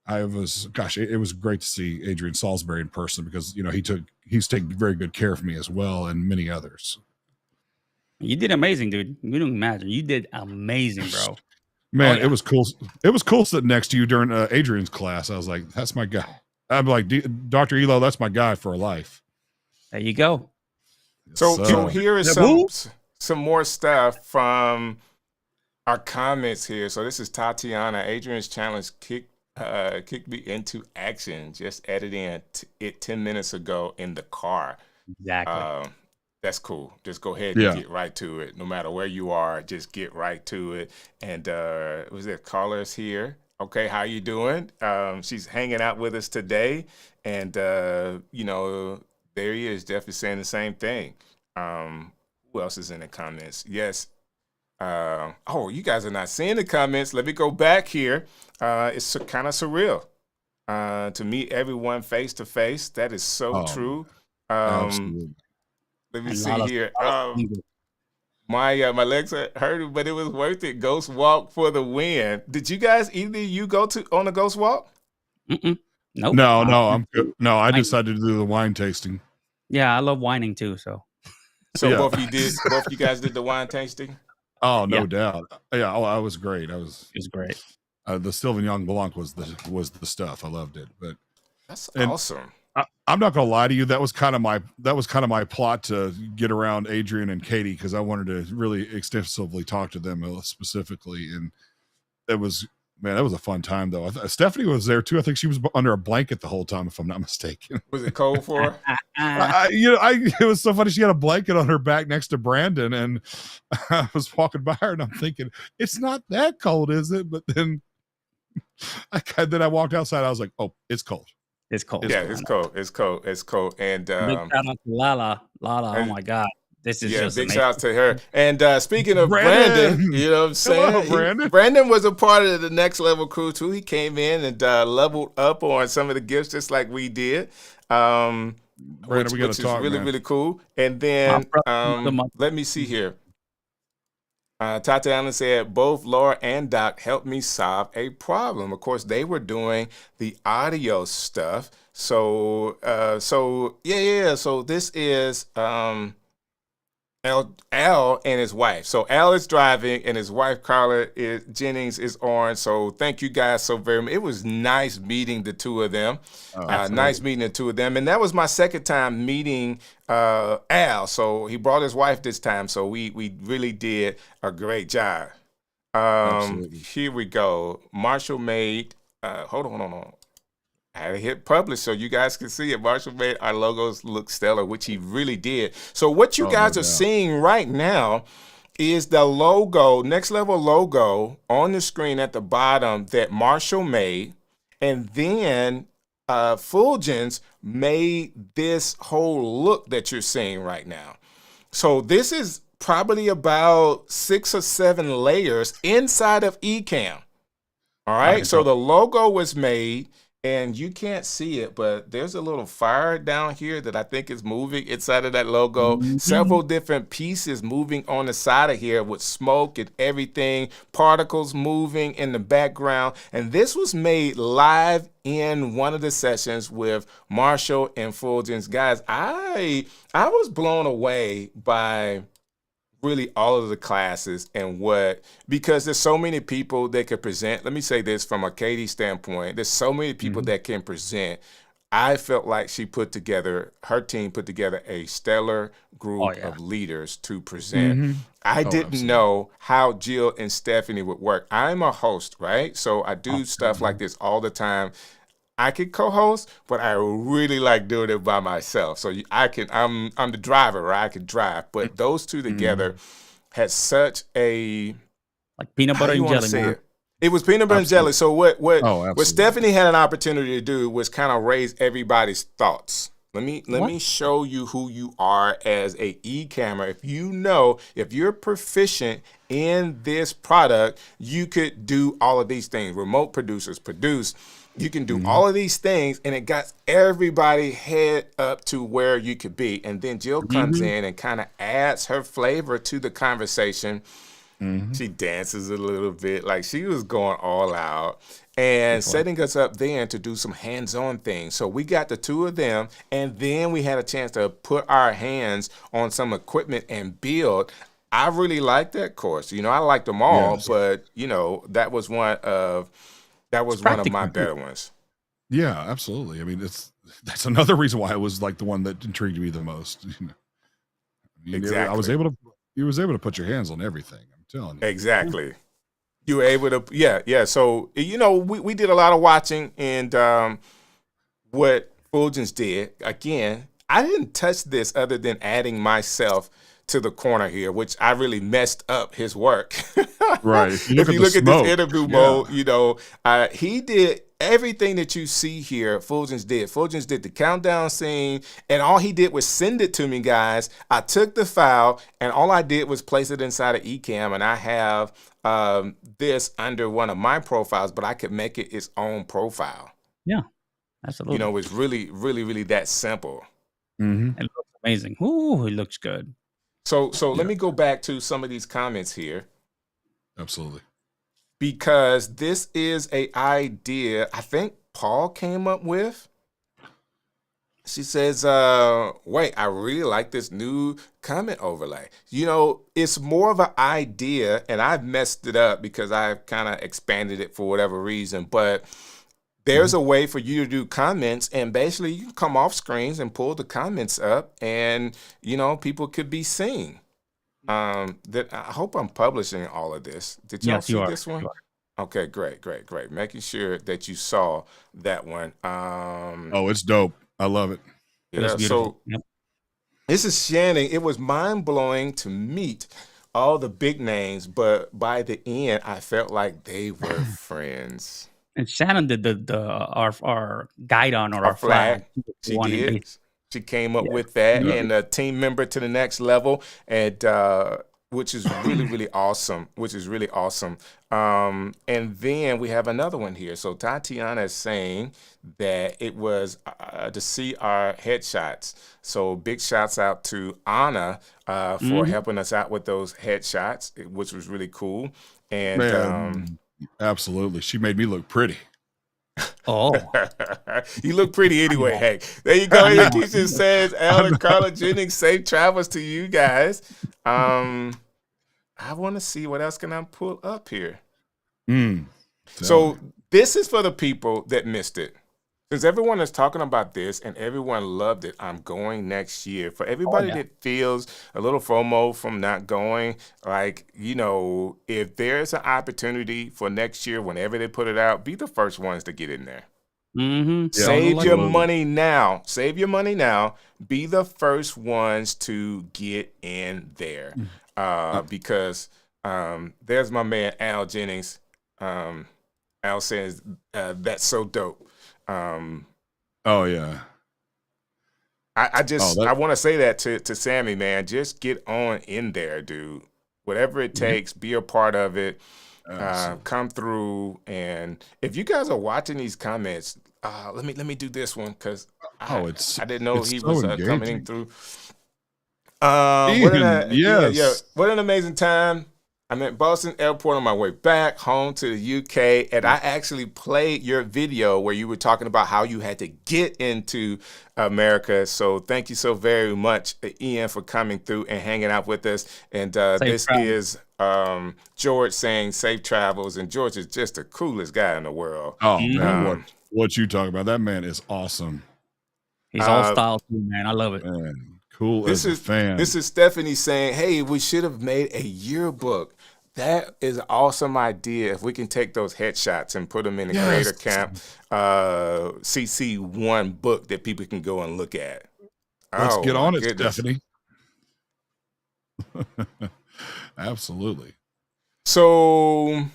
C: it was great to see Adrian Salisbury in person, because, he's taking very good care of me as well, and many others.
O: You did amazing, dude. You don't imagine. You did amazing, bro.
C: Man,
O: Oh, yeah.
C: It was cool. It was cool sitting next to you during Adrian's class. I was like, that's my guy. I'm like, Dr. Elo, that's my guy for life.
O: There you go.
A: So here is some more stuff from our comments here. So this is Tatiana. Adrian's challenge kicked me into action. Just editing it 10 minutes ago in the car.
O: Exactly.
A: That's cool. Just go ahead and
C: Yeah.
A: get right to it. No matter where you are, just get right to it. And was there callers here? Okay, how you doing? She's hanging out with us today, and there he is, definitely saying the same thing. Who else is in the comments? Yes. You guys are not seeing the comments. Let me go back here. It's kind of surreal to meet everyone face to face. That is so true.
C: Absolutely.
A: Let me see here. My legs are hurting, but it was worth it. Ghost walk for the win. Did you guys, either of you go on a ghost walk?
O: Mm-mm. Nope.
C: No, I'm good. No, I decided to do the wine tasting.
O: Yeah, I love whining too. So
A: yeah. both you guys did the wine tasting?
C: Oh, no doubt. Yeah, I was great. It was
O: great.
C: The Sauvignon Blanc was the stuff. I loved it. But
A: that's awesome.
C: I'm not gonna lie to you. That was kind of my plot to get around Adrian and Katie, because I wanted to really extensively talk to them specifically, and that was a fun time though. Stephanie was there too. I think she was under a blanket the whole time, if I'm not mistaken.
A: Was it cold for her?
C: It was so funny. She had a blanket on her back next to Brandon, and I was walking by her, and I'm thinking, it's not that cold, is it? But then I walked outside. I was like, oh, it's cold.
O: It's cold.
A: It's cold. It's cold. And
O: big shout out to Lala. Oh my God. This is just
A: big
O: amazing.
A: shout out to her. And speaking of Brandon, you know what I'm saying?
C: Hello, Brandon.
A: Brandon was a part of the Next Level crew too. He came in and leveled up on some of the gifts just like we did.
C: Brandon,
A: which
C: we gotta
A: is
C: talk,
A: really,
C: man.
A: really cool. And then let me see here. Tatiana said, both Laura and Doc helped me solve a problem. Of course, they were doing the audio stuff. So this is Al and his wife. So Al is driving, and his wife Jennings is on. So thank you guys so very much. It was nice meeting the two of them. Nice meeting the two of them, and that was my second time meeting Al. So he brought his wife this time. So we really did a great job. Here we go. Marshall made. Hold on. I had to hit publish so you guys can see it. Marshall made our logos look stellar, which he really did. So what you guys are seeing right now is the logo, Next Level logo on the screen at the bottom that Marshall made. And then Fulgens made this whole look that you're seeing right now. So this is probably about 6 or 7 layers inside of Ecamm. All right, so the logo was made. And you can't see it, but there's a little fire down here that I think is moving inside of that logo. Several different pieces moving on the side of here with smoke and everything, particles moving in the background. And this was made live in one of the sessions with Marshall and Fulgens. Guys, I was blown away by really all of the classes and because there's so many people that could present. Let me say this from a Katie standpoint. There's so many people that can present. I felt like her team put together a stellar group of leaders to present. I didn't know how Jill and Stephanie would work. I'm a host, right? So I do stuff like this all the time. I could co-host, but I really like doing it by myself. So I'm the driver, right? I could drive. But those two together had such a
O: peanut butter and jelly.
A: It was peanut butter and jelly. So what Stephanie had an opportunity to do was kind of raise everybody's thoughts. Let me show you who you are as a Ecammer. If you're proficient in this product, you could do all of these things. Remote producers produce. You can do all of these things, and it got everybody head up to where you could be. And then Jill comes in and kind of adds her flavor to the conversation. She dances a little bit, like she was going all out and setting us up then to do some hands-on things. So we got the two of them, and then we had a chance to put our hands on some equipment and build. I really liked that course. I liked them all, but that was one of my better ones.
C: Yeah, absolutely. I mean, that's another reason why it was like the one that intrigued me the most.
A: Exactly.
C: You was able to put your hands on everything. I'm telling you.
A: Exactly. You were able to, yeah. So we did a lot of watching, and what Fulgens did again. I didn't touch this other than adding myself to the corner here, which I really messed up his work.
C: Right.
A: If you look at this interview mode, he did everything that you see here. Fulgens did. Fulgens did the countdown scene, and all he did was send it to me, guys. I took the file, and all I did was place it inside of Ecamm, and I have this under one of my profiles, but I could make it its own profile.
O: Yeah, absolutely.
A: It's really, really, really that simple.
O: It looks amazing. Ooh, it looks good.
A: So let me go back to some of these comments here.
C: Absolutely.
A: Because this is an idea I think Paul came up with. She says, wait, I really like this new comment overlay. It's more of an idea, and I've messed it up because I've kind of expanded it for whatever reason, but there's a way for you to do comments, and basically you can come off screens and pull the comments up, and people could be seen. I hope I'm publishing all of this. Did y'all see this one? Okay, great. Making sure that you saw that one.
C: It's dope. I love it.
A: Yeah, so this is Shannon. It was mind-blowing to meet all the big names, but by the end, I felt like they were friends.
O: And Shannon did our guide on our flag.
A: She did. She came up with that, and a team member to the next level. And which is really, really awesome, which is really awesome. And then we have another one here. So Tatiana is saying that it was to see our headshots. So big shouts out to Anna for helping us out with those headshots, which was really cool. And
C: Man, absolutely. She made me look pretty.
O: Oh,
A: you look pretty anyway. Hey, there you go. Keisha says, Alan, Carla Jennings, safe travels to you guys. I want to see what else can I pull up here. So this is for the people that missed it. Since everyone is talking about this and everyone loved it, I'm going next year. For everybody that feels a little FOMO from not going, like, you know, if there's an opportunity for next year, whenever they put it out, be the first ones to get in there. Save your money now. Save your money now. Be the first ones to get in there. Because there's my man, Al Jennings. Al says, that's so dope.
C: Oh yeah.
A: I want to say that to Sammy, man. Just get on in there, dude. Whatever it takes, be a part of it. Come through, and if you guys are watching these comments, let me do this one because I didn't know he was coming through. What an amazing time. I'm at Boston Airport on my way back home to the UK, and I actually played your video where you were talking about how you had to get into America. So thank you so very much, Ian, for coming through and hanging out with us. And this is George saying safe travels, and George is just the coolest guy in the world.
C: Oh, man, what you talking about? That man is awesome.
O: He's all style too, man. I love it.
C: Man, cool as a fan.
A: This is Stephanie saying, hey, we should have made a yearbook. That is an awesome idea. If we can take those headshots and put them in the Creator Camp CC1 book that people can go and look at.
C: Let's get on it, Stephanie. Absolutely.
A: So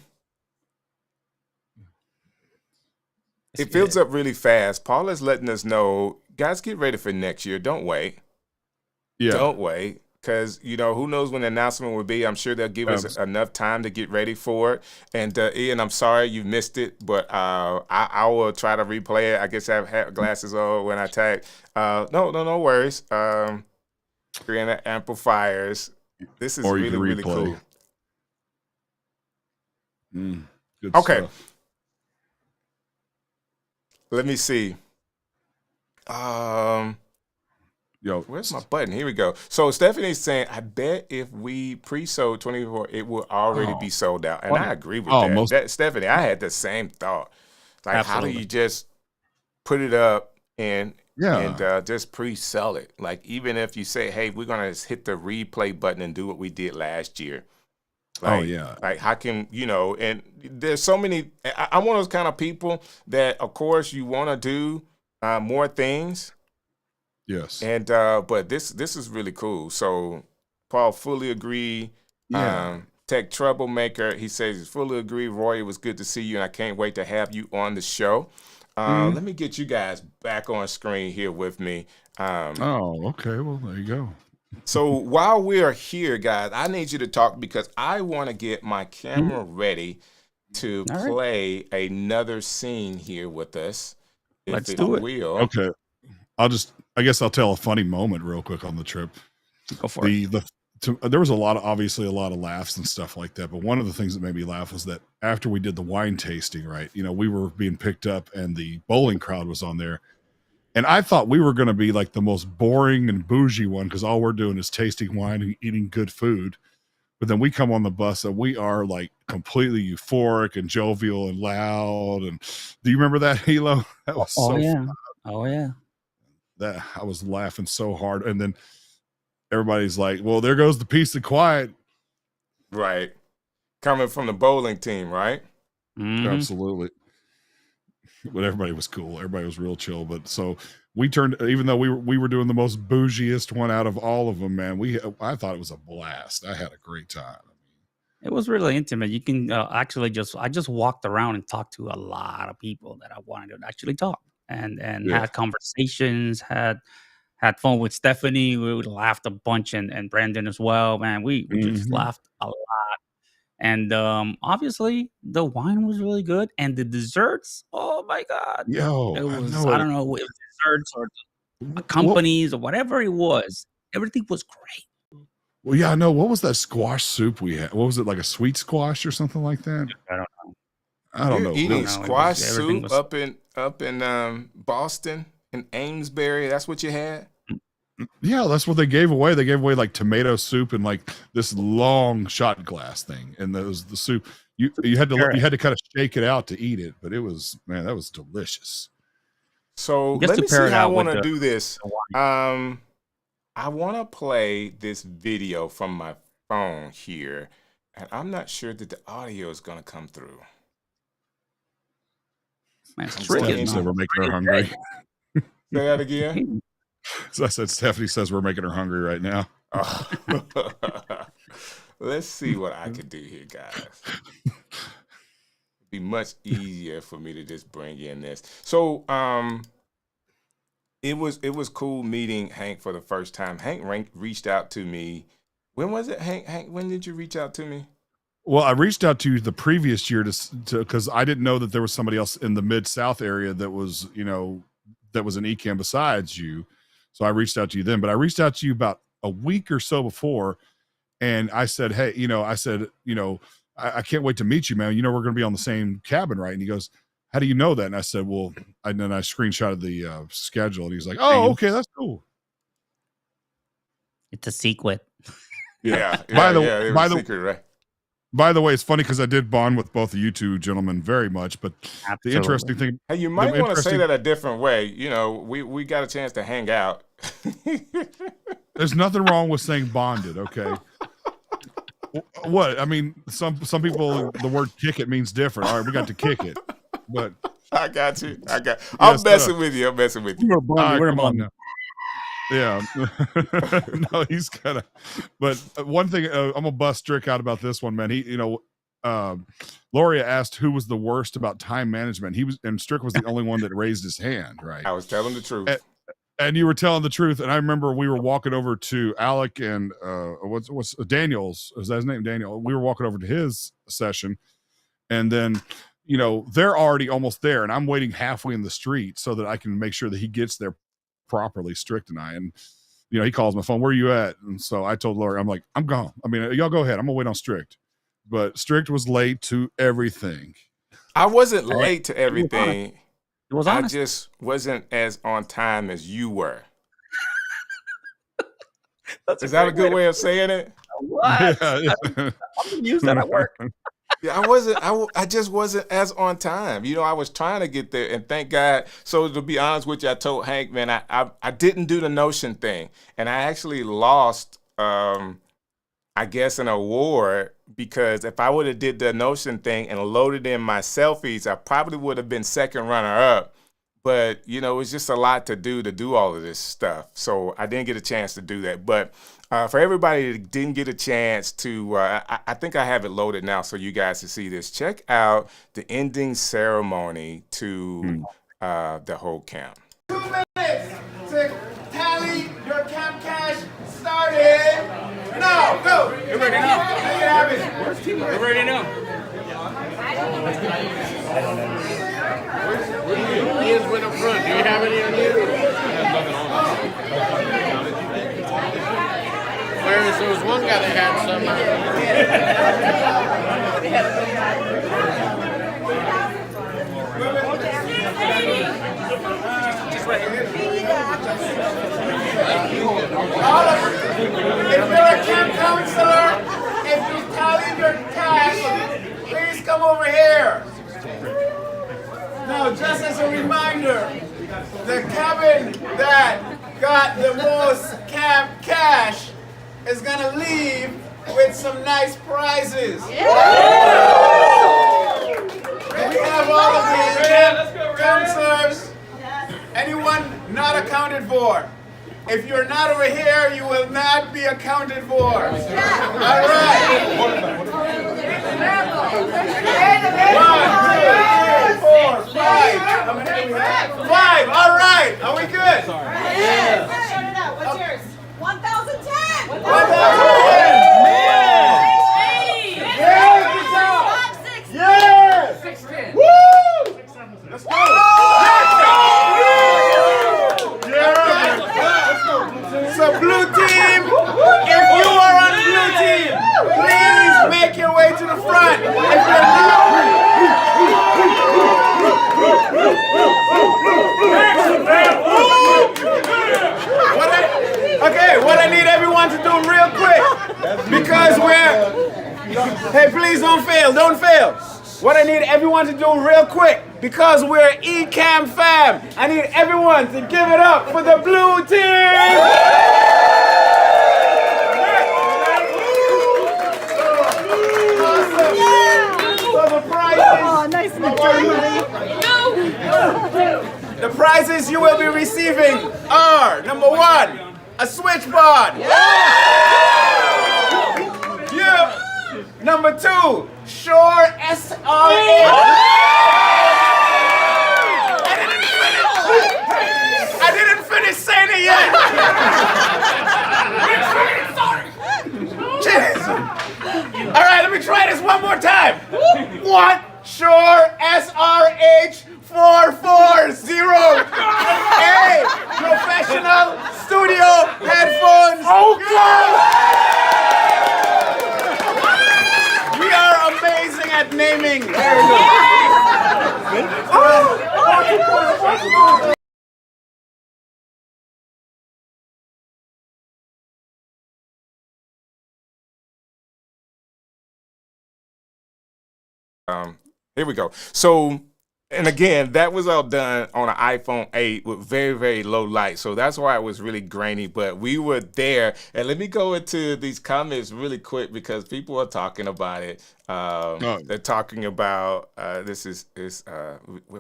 A: it fills up really fast. Paul is letting us know, guys, get ready for next year. Don't wait. Don't wait. Because, you know, who knows when the announcement will be. I'm sure they'll give us enough time to get ready for it. And, Ian, I'm sorry you missed it, but I will try to replay it. I guess I have glasses on when I tag. No worries. Creating amplifiers. This is really, really cool.
C: Good
A: stuff. Let me see. Where's my button? Here we go. So Stephanie's saying, I bet if we pre-sold 24, it will already be sold out. And I agree with that. Stephanie, I had the same thought. Like, how do you just put it up and just pre-sell it? Like, even if you say, hey, we're going to hit the replay button and do what we did last year. Like, like, how can, you know, and there's so many, I'm one of those kind of people that, of course, you want to do more things.
C: Yes.
A: And but this is really cool. So Paul fully agree. Tech Troublemaker, he says he fully agree. Roy, it was good to see you, and I can't wait to have you on the show. Let me get you guys back on screen here with me.
C: Okay. Well, there you go.
A: So while we are here, guys, I need you to talk because I want to get my camera ready to play another scene here with us.
O: Let's do it.
C: Okay. I guess I'll tell a funny moment real quick on the trip.
O: Go for it.
C: There was obviously a lot of laughs and stuff like that. But one of the things that made me laugh was that after we did the wine tasting, right, you know, we were being picked up and the bowling crowd was on there. And I thought we were going to be like the most boring and bougie one because all we're doing is tasting wine and eating good food. But then we come on the bus and we are like completely euphoric and jovial and loud. And do you remember that, Hilo? That was so fun.
O: Oh, yeah.
C: That I was laughing so hard. And then everybody's like, well, there goes the peace and quiet.
A: Right. Coming from the bowling team, right?
C: Absolutely. But everybody was cool. Everybody was real chill. But so we turned, even though we were doing the most bougiest one out of all of them, man, I thought it was a blast. I had a great time.
O: It was really intimate. You can I just walked around and talked to a lot of people that I wanted to actually talk and had conversations, had Had fun with Stephanie. We would laughed a bunch, and Brandon as well. Man, we just laughed a lot. And obviously, the wine was really good, and the desserts. Oh my god!
P: Yo,
O: It
P: I
O: was
P: know
O: I
P: it.
O: don't know if it was desserts or
P: Well,
O: companies or whatever it was. Everything was great.
P: well, yeah, I know. What was that squash soup we had? What was it, like a sweet squash or something like that?
O: I don't know.
P: I don't
A: You're
P: know.
A: eating
O: No,
A: squash
O: everything
A: soup
O: was
A: up in Boston in Amesbury. That's what you had.
P: Yeah, that's what they gave away. They gave away like tomato soup and like this long shot glass thing, and that was the soup. You had to kind of shake it out to eat it, but it was, man, that was delicious.
A: So
O: Just
A: let
O: to
A: me see
O: pair it
A: how I
O: out
A: want
O: with
A: to
O: the
A: do this.
O: wine.
A: I want to play this video from my phone here, and I'm not sure that the audio is going to come through.
O: Man,
A: I'm
O: Strick
P: Stephanie
O: is
P: said
A: going.
P: we're making her hungry.
A: Say that again.
P: So I said Stephanie says we're making her hungry right now.
A: Oh. Let's see what I can do here, guys. It'd be much easier for me to just bring in this. So, it was cool meeting Hank for the first time. Hank reached out to me. When was it, Hank? Hank, when did you reach out to me?
P: Well, I reached out to you the previous year to because I didn't know that there was somebody else in the Mid-South area that was, that was an Ecamm besides you. So I reached out to you then, but I reached out to you about a week or so before, and I said, hey, I can't wait to meet you, man. We're going to be on the same cabin, right? And he goes, how do you know that? And I said, well, and then I screenshotted the schedule, and he's like, oh, okay, that's cool.
O: It's a secret.
A: Yeah.
P: By the
A: it was secret, right?
P: By the way, it's funny because I did bond with both of you two gentlemen very much, but the interesting thing,
A: Hey, you might want to say that a different way. We got a chance to hang out.
P: there's nothing wrong with saying bonded, okay? What? I mean, some people, the word kick it means different. All right, we got to kick it, but
A: I got you. I'm messing with you.
O: We're bonded. We're bonded.
P: Yeah. No, he's kind of, but one thing, I'm gonna bust Strick out about this one, man. Loria asked who was the worst about time management. And Strick was the only one that raised his hand, right?
A: I was telling the truth.
P: And you were telling the truth. And I remember we were walking over to Alec and what's Daniel's, is that his name? Daniel. We were walking over to his session, and then they're already almost there, and I'm waiting halfway in the street so that I can make sure that he gets there properly, Strick and I. And he calls my phone, where are you at? And so I told Laura, I'm like, I'm gone. I mean, y'all go ahead, I'm gonna wait on Strick. But Strick was late to everything.
A: I wasn't late to everything.
O: It was
A: I
O: honest.
A: just wasn't as on time as you were. Is that a good way of saying it?
O: What?
P: Yeah.
O: I'm gonna use that at work.
A: Yeah, I just wasn't as on time. I was trying to get there, and thank God. So to be honest with you, I told Hank, man, I didn't do the Notion thing, and I actually lost, I guess, an award, because if I would have did the Notion thing and loaded in my selfies, I probably would have been second runner up. But it's just a lot to do all of this stuff, so I didn't get a chance to do that. But for everybody that didn't get a chance to, I think I have it loaded now so you guys can see this. Check out the ending ceremony to the whole camp.
Q: 2 minutes to tally your camp cash started. Now, go.
F: You already know.
Q: Make it happen.
F: You already know.
Q: Ian's went up front. Do you have any on you? Whereas there was one guy that had some. If you're a camp counselor, if you tallied your cash, please come over here. Now, just as a reminder, the cabin that got the most camp cash is gonna leave with some nice prizes. We have all of the camp counselors. Anyone not accounted for? If you're not over here, you will not be accounted for. All right. 1, 2, 3, 4, 5. 5. All right. Are we good? Hey, please don't fail. Don't fail. What I need everyone to do real quick, because we're Ecamm fam, I need everyone to give it up for the blue team. The prizes you will be receiving are, number one, a switchboard. Yeah. Number two, Shure SRA. I didn't finish saying it yet. Jeez. All right, let me try this one more time. One, Shure SRH 440. Hey, professional studio headphones. Okay. We are amazing at naming. There we go.
A: Here we go. So, and again, that was all done on an iPhone 8 with very, very low light. So that's why it was really grainy, but we were there. And let me go into these comments really quick because people are talking about it. They're talking about, this is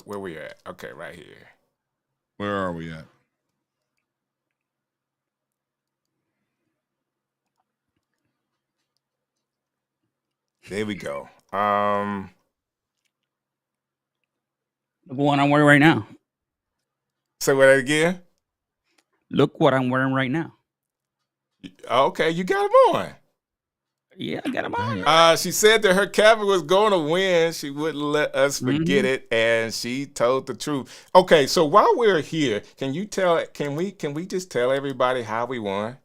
A: where we at? Okay, right here.
P: Where are we at?
A: There we go.
O: Look what I'm wearing right now.
A: Say that again?
O: Look what I'm wearing right now.
A: Okay, you got them on.
O: Yeah, I got them on.
A: She said that her cabin was going to win. She wouldn't let us forget it, and she told the truth. Okay, so while we're here, can we just tell everybody how we won?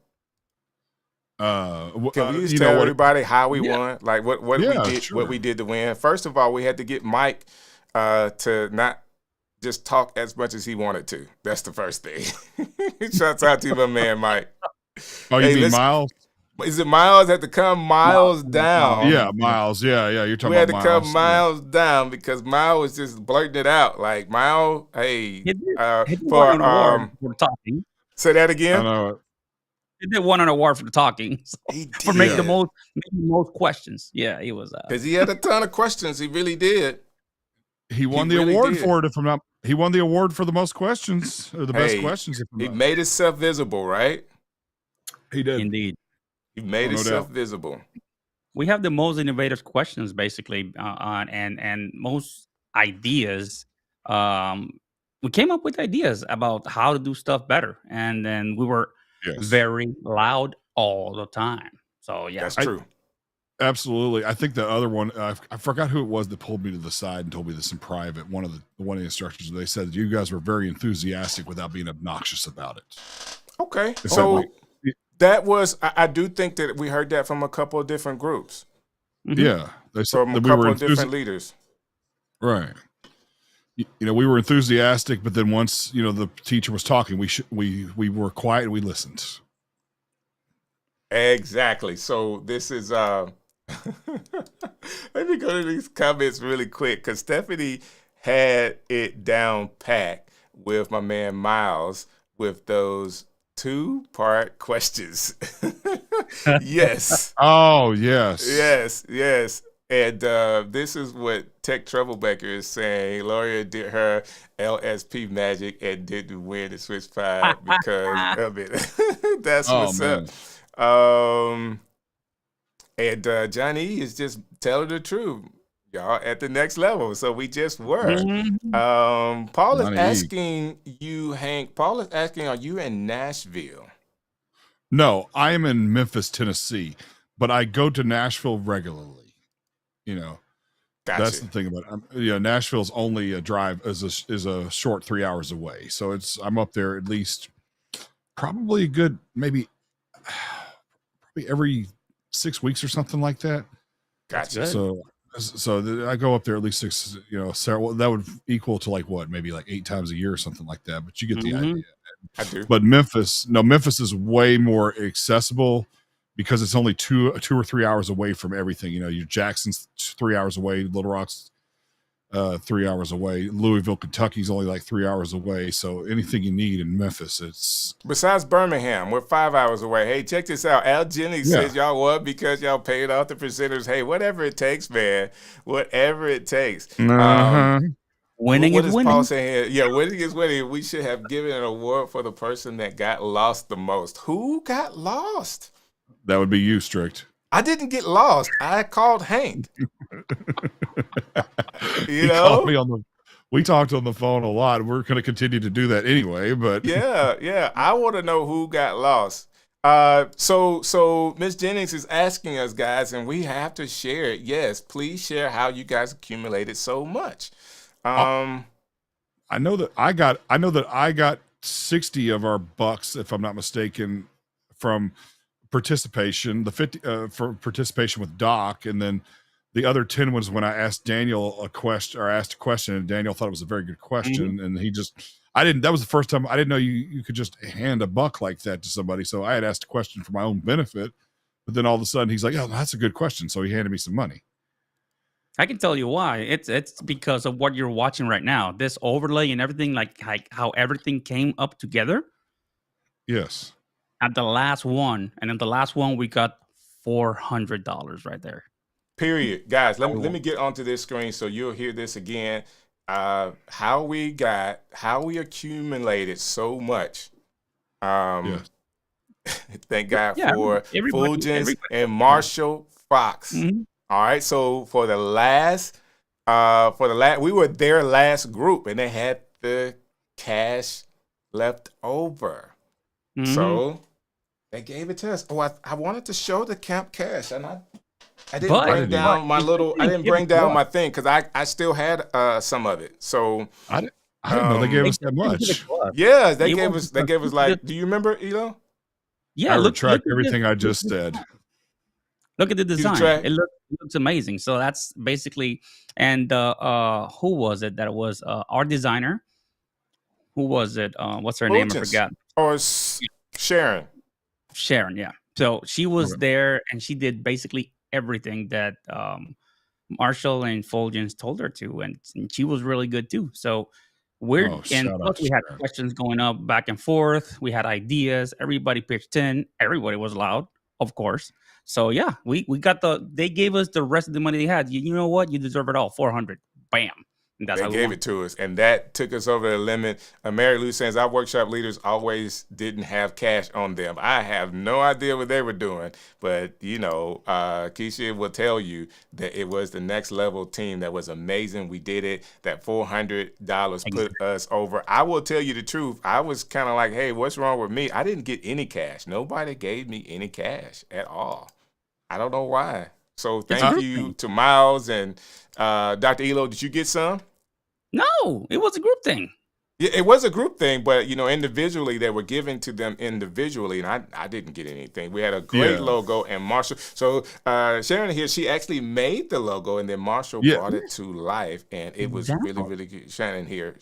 A: Can we just tell everybody how we won? Like what we did, what we did to win? First of all, we had to get Mike to not just talk as much as he wanted to. That's the first thing. Shouts out to my man Mike.
P: Oh, you mean Miles?
A: Is it Miles? Had to come Miles down.
P: Yeah, Miles. Yeah. You're talking about Miles.
A: We had to come Miles down because Miles was just blurting it out. Like, Miles, hey,
O: for talking.
A: Say that again.
O: He did won an award for the talking. So, for making the most questions. Yeah, he was.
A: Because he had a ton of questions. He really did.
P: He won the award for it. If I'm not, he won the award for the most questions or the best questions.
A: He made himself visible, right?
P: He did
O: indeed.
A: He made himself visible.
O: We have the most innovative questions, basically, and most ideas. We came up with ideas about how to do stuff better, and then we were very loud all the time. So yeah,
A: that's true.
P: Absolutely. I think the other one, I forgot who it was that pulled me to the side and told me this in private. One of the instructors, they said that you guys were very enthusiastic without being obnoxious about it.
A: Okay. So that was, I do think that we heard that from a couple of different groups.
P: Yeah. They said
A: from a couple of different leaders.
P: Right. We were enthusiastic, but then once, the teacher was talking, we were quiet and we listened.
A: Exactly. So this is, let me go to these comments really quick because Stephanie had it down pat with my man Miles with those 2-part questions. Yes.
P: Oh, yes.
A: Yes. And this is what Tech Troublebaker is saying. Gloria did her LSP magic and didn't win the Switch 5 because of it. That's what's up. And Johnny is just telling the truth, y'all, at the next level. So we just were. Paul is asking you, Hank. Paul is asking, are you in Nashville?
P: No, I am in Memphis, Tennessee, but I go to Nashville regularly.
A: Gotcha.
P: That's the thing about it. Nashville's only a drive is a short 3 hours away, so I'm up there at least probably a good maybe every 6 weeks or something like that.
A: Gotcha.
P: So I go up there at least 6, several, that would equal to maybe 8 times a year or something like that. But you get the idea.
A: I do.
P: But Memphis is way more accessible because it's only 2 or 3 hours away from everything. You know, your Jackson's 3 hours away, Little Rock's 3 hours away, Louisville, Kentucky's only like 3 hours away. So anything you need in Memphis, it's
A: besides Birmingham, we're 5 hours away. Hey, check this out. Al Jennings says y'all won because y'all paid off the presenters. Hey, whatever it takes, man. Whatever it takes.
O: Winning
A: what
O: is
A: does
O: winning.
A: Paul say here? Yeah, winning is winning. We should have given an award for the person that got lost the most. Who got lost?
P: that would be you, Strict.
A: I didn't get lost. I called Hank.
P: He called me we talked on the phone a lot. We're going to continue to do that anyway, but
A: yeah. I want to know who got lost. So Miss Jennings is asking us, guys, and we have to share it. Yes, please share how you guys accumulated so much.
P: I know that I got 60 of our bucks, if I'm not mistaken, from participation. The 50 for participation with Doc, and then the other 10 was when I asked Daniel a question, or asked a question, and Daniel thought it was a very good question, and he just that was the first time I didn't know you could just hand a buck like that to somebody. So I had asked a question for my own benefit, but then all of a sudden he's like, "Oh, that's a good question," so he handed me some money.
O: I can tell you why. It's because of what you're watching right now. This overlay and everything, like how everything came up together.
P: Yes.
O: At the last one, and in the last one, we got $400 right there.
A: Period. Guys, let me get onto this screen so you'll hear this again. How we accumulated so much.
P: Yes.
A: Thank God for Fulgens and Marshall Fox. All right, so for the last, we were their last group, and they had the cash left over. So they gave it to us. Oh, I wanted to show the camp cash, and I didn't bring down my little. I didn't bring down my thing because I still had some of it. So
P: I didn't know they gave us that much.
A: Yeah, they gave us like. Do you remember, Elo?
O: Yeah,
P: I retract everything I just said.
O: Look at the design. It looks amazing. So that's basically, and who was it that was our designer? Who was it? What's her name? I forgot.
A: Or Sharon.
O: Sharon, yeah. So she was there, and she did basically everything that Marshall and Fulgens told her to, and she was really good too. So we had questions going up back and forth. We had ideas. Everybody pitched in. Everybody was loud, of course. So yeah, we got they gave us the rest of the money they had. You know what? You deserve it all. 400. Bam. And that's
A: they gave it to us, and that took us over the limit. Mary Lou says our workshop leaders always didn't have cash on them. I have no idea what they were doing, but you know, Keisha will tell you that it was the next level team that was amazing. We did it. That $400 put us over. I will tell you the truth. I was kind of like, hey, what's wrong with me? I didn't get any cash. Nobody gave me any cash at all. I don't know why. So thank you to Miles and Dr. Elo. Did you get some?
O: No, it was a group thing.
A: Yeah, it was a group thing, but you know, individually they were given to them individually, and I didn't get anything. We had a great logo, and Marshall. So Sharon here, she actually made the logo, and then Marshall brought it to life, and it was really, really good. Shannon here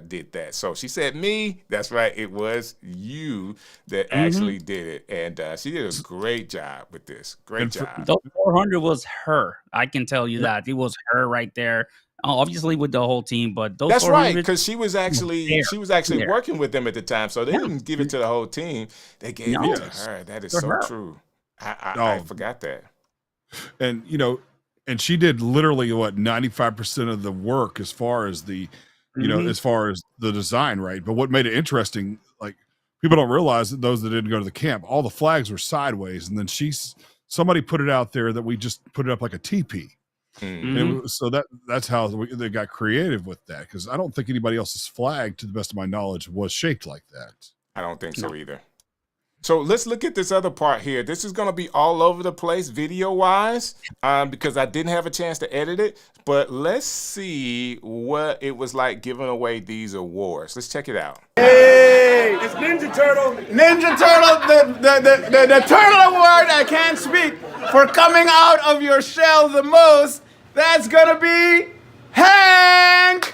A: did that. So she said, "Me, that's right. It was you that actually did it," and she did a great job with this. Great job.
O: The 400 was her. I can tell you that it was her right there. Obviously with the whole team, but those
A: that's right, because she was actually working with them at the time, so they didn't give it to the whole team. They gave it to her. That is so true. I forgot that.
P: And you know, and she did literally 95% of the work as far as the, you know, as far as the design, right? But what made it interesting, like people don't realize that those that didn't go to the camp, all the flags were sideways, and then somebody put it out there that we just put it up like a teepee. So that's how they got creative with that, because I don't think anybody else's flag, to the best of my knowledge, was shaped like that.
A: I don't think so either. So let's look at this other part here. This is going to be all over the place video-wise because I didn't have a chance to edit it. But let's see what it was like giving away these awards. Let's check it out.
Q: Hey, it's Ninja Turtle. Ninja Turtle, the Turtle Award. I can't speak for coming out of your shell the most. That's gonna be Hank.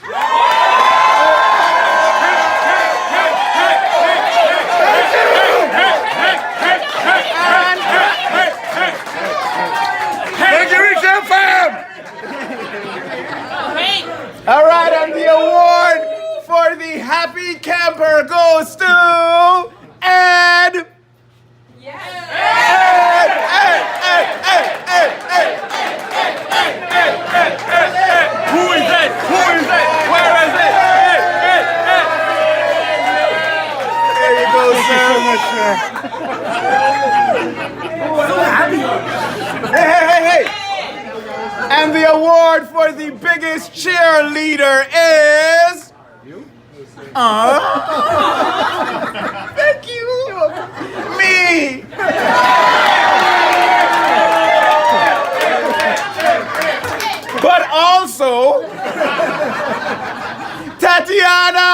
Q: Hey. And the award for the biggest cheerleader is... Thank you. Me. But also... Tatiana.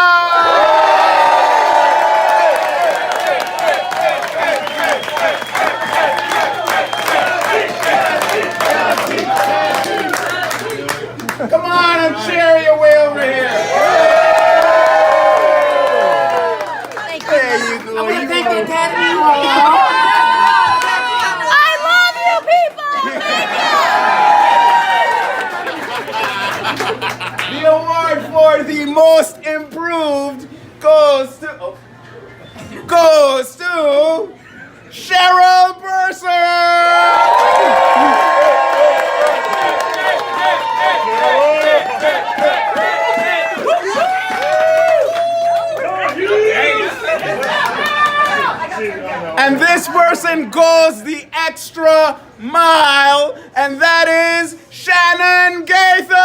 Q: Come on and cheer your way over here. There you go.
M: Thank you, Academy.
L: I love you people.
Q: The award for the most improved goes to Cheryl Burser. And this person goes the extra mile, and that is Shannon Gaither.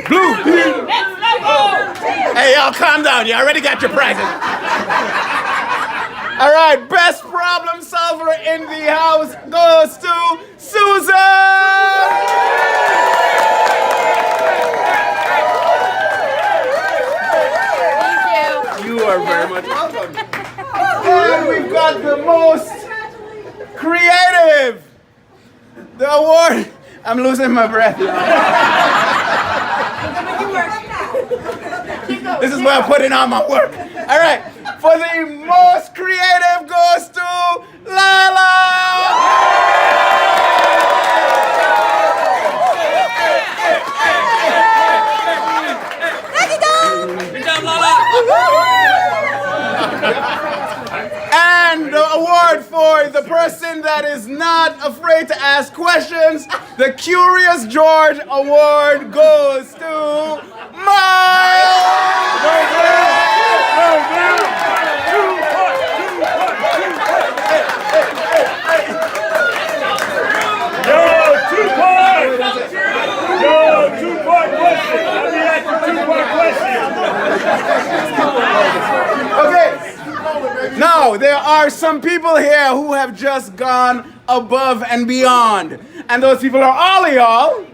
Q: Blue. Hey, y'all, calm down. You already got your present. All right, best problem solver in the house goes to Susan!
L: Thank you.
Q: You are very much welcome. And we've got the most creative. The award. I'm losing my breath. This is where I'm putting on my work. All right. For the most creative goes to Lala!
L: Good job, Lala.
Q: And the award for the person that is not afraid to ask questions, the Curious George Award goes to Miles!
R: Two-part question. Let me ask you a two-part question.
Q: Okay. Now, there are some people here who have just gone above and beyond. And those people are all of y'all.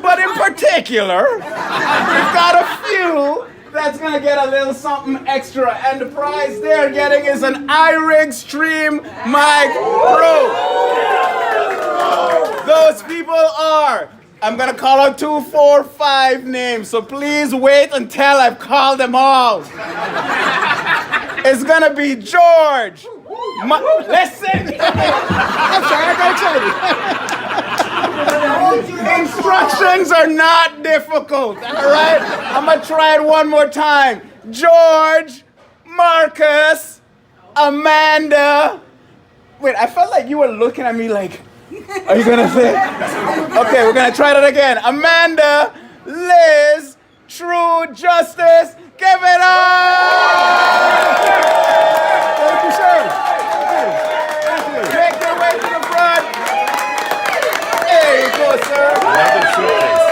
Q: But in particular, we've got a few that's gonna get a little something extra. And the prize they're getting is an iRig Stream Mic Pro. Those people are, I'm gonna call out 2, 4, 5 names, so please wait until I've called them all. It's gonna be George. Listen! I'm sorry, I got excited. Instructions are not difficult, all right? I'm gonna try it one more time. George, Marcus, Amanda. Wait, I felt like you were looking at me like, are you gonna say? Okay, we're gonna try that again. Amanda, Liz, True Justice, give it up! Thank you, sir. Thank you. Make your way to the front. There you go, sir.
R: Another suitcase.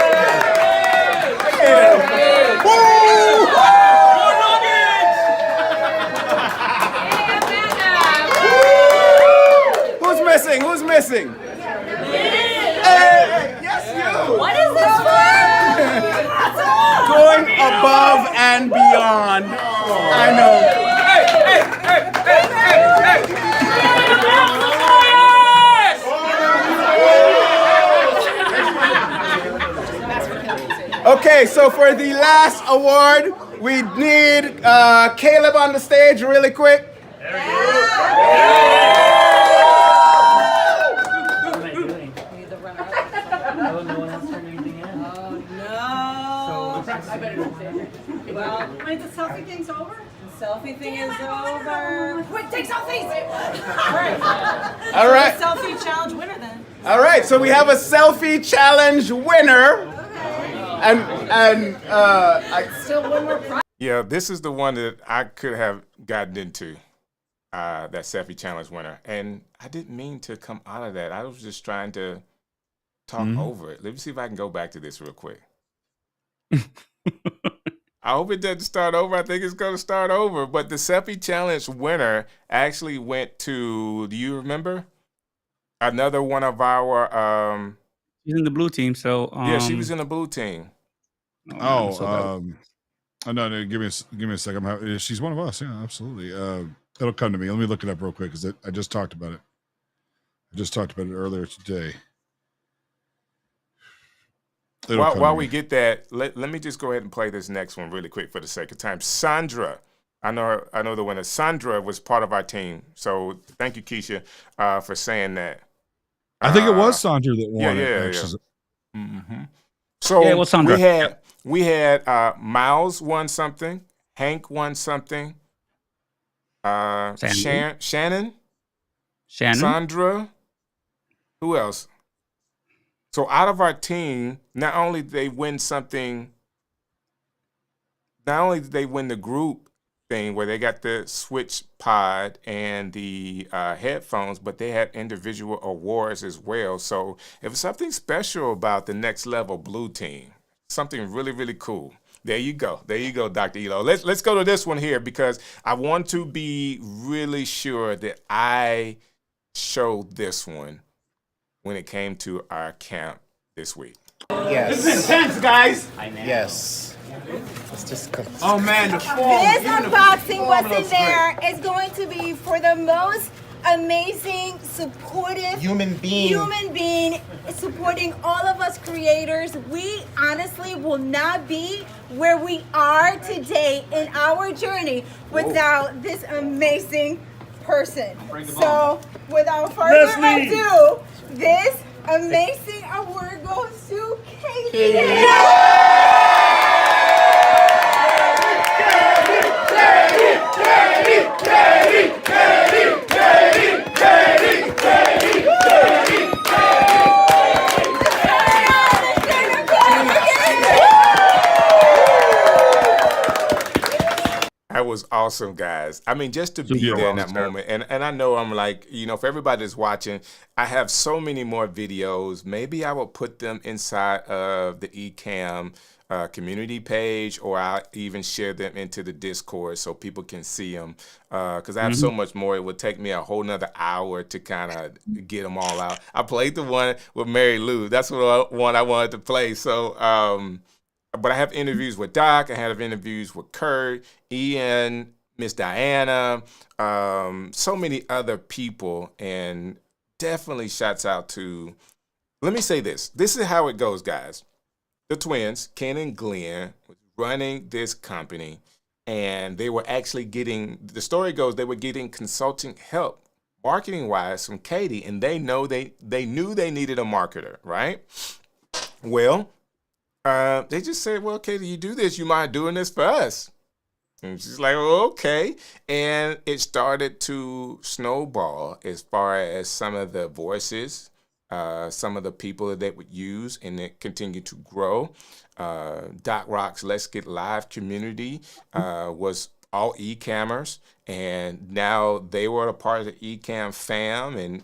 Q: Who's missing? Hey, yes, you.
L: What is this for?
Q: Going above and beyond. I know. Okay, so for the last award, we need Caleb on the stage really quick.
S: Well, wait, the selfie thing's over? selfie thing is over.
T: Quick, take selfies!
Q: All right.
S: Selfie challenge winner then.
Q: All right, so we have a selfie challenge winner.
S: Still one more prize.
A: Yeah, this is the one that I could have gotten into, that selfie challenge winner. And I didn't mean to come out of that. I was just trying to talk over it. Let me see if I can go back to this real quick. I hope it doesn't start over. I think it's going to start over. But the selfie challenge winner actually went to, do you remember? Another one of our...
O: She's in the blue team, so...
A: yeah, she was in the blue team.
P: No, give me a second. She's one of us. Yeah, absolutely. It'll come to me. Let me look it up real quick because I just talked about it. I just talked about it earlier today.
A: While we get that, let me just go ahead and play this next one really quick for the sake of time. Sandra, I know the winner. Sandra was part of our team, so thank you, Keisha, for saying that.
P: I think it was Sandra that won.
A: Yeah.
P: Mm-hmm.
A: So
O: yeah, it was Sandra.
A: we had Miles won something, Hank won something, Shannon, Sandra, who else? So out of our team, not only did they win something, not only did they win the group thing where they got the Switch Pod and the headphones, but they had individual awards as well. So it was something special about the Next Level Blue Team. Something really, really cool. There you go, Dr. Elo. Let's go to this one here because I want to be really sure that I showed this one when it came to our camp this week.
Q: Yes. This is intense, guys.
K: Yes. Let's just go.
Q: Oh man, the form.
T: This unboxing, what's in there, is going to be for the most amazing, supportive
K: human being
T: supporting all of us creators. We honestly will not be where we are today in our journey without this amazing person. So without further ado, this amazing award goes to Katie.
A: That was awesome, guys. I mean, just to be there in that moment. And I know I'm like, for everybody that's watching, I have so many more videos. Maybe I will put them inside of the Ecamm community page, or I'll even share them into the Discord so people can see them. Because I have so much more. It would take me a whole nother hour to kind of get them all out. I played the one with Mary Lou. That's the one I wanted to play. So, but I have interviews with Doc. I have interviews with Kurt, Ian, Miss Diana, so many other people, and definitely shouts out to, let me say this. This is how it goes, guys. The twins, Ken and Glenn, was running this company, and they were actually getting, the story goes, they were getting consulting help, marketing-wise, from Katie, and they knew they needed a marketer, right? Well, they just said, well, Katie, you do this, you mind doing this for us? And she's like, oh, okay. And it started to snowball as far as some of the voices, some of the people that they would use, and it continued to grow. Doc Rock's Let's Get Live community was all Ecammers, and now they were a part of the Ecamm fam, and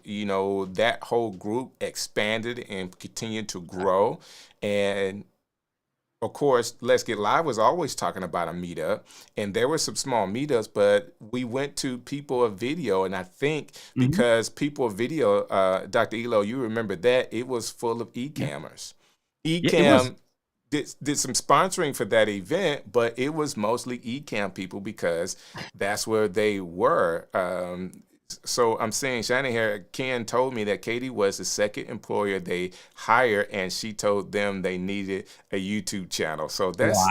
A: that whole group expanded and continued to grow. And of course, Let's Get Live was always talking about a meetup, and there were some small meetups, but we went to People of Video, and I think because People of Video, Dr. Elo, you remember that, it was full of Ecammers. Ecamm did some sponsoring for that event, but it was mostly Ecamm people because that's where they were. So I'm saying, Shiny Hair, Ken told me that Katie was the second employer they hired, and she told them they needed a YouTube channel. So that's,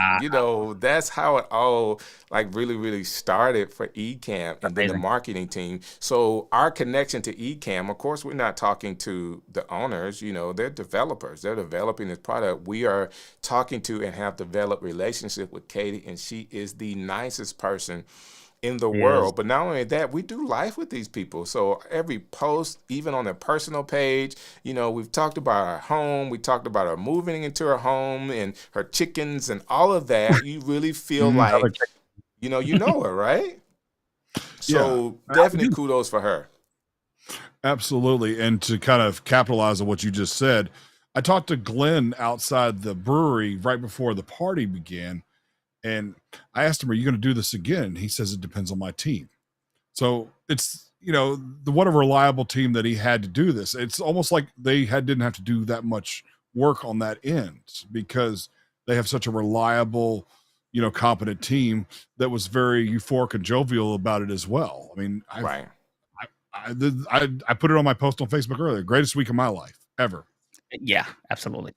A: that's how it all really, really started for Ecamm and then the marketing team. So our connection to Ecamm, of course, we're not talking to the owners, they're developers. They're developing this product. We are talking to and have developed relationship with Katie, and she is the nicest person in the world. But not only that, we do life with these people. So every post, even on their personal page, you know, we've talked about our home. We talked about her moving into her home and her chickens and all of that. You really feel like, you know her, right? So definitely kudos for her.
P: Absolutely. And to kind of capitalize on what you just said, I talked to Glenn outside the brewery right before the party began. And I asked him, are you going to do this again? He says, it depends on my team. So it's, you know, what a reliable team that he had to do this. It's almost like they didn't have to do that much work on that end because they have such a reliable, you know, competent team that was very euphoric and jovial about it as well. I mean, I put it on my post on Facebook earlier. Greatest week of my life ever.
O: Yeah, absolutely.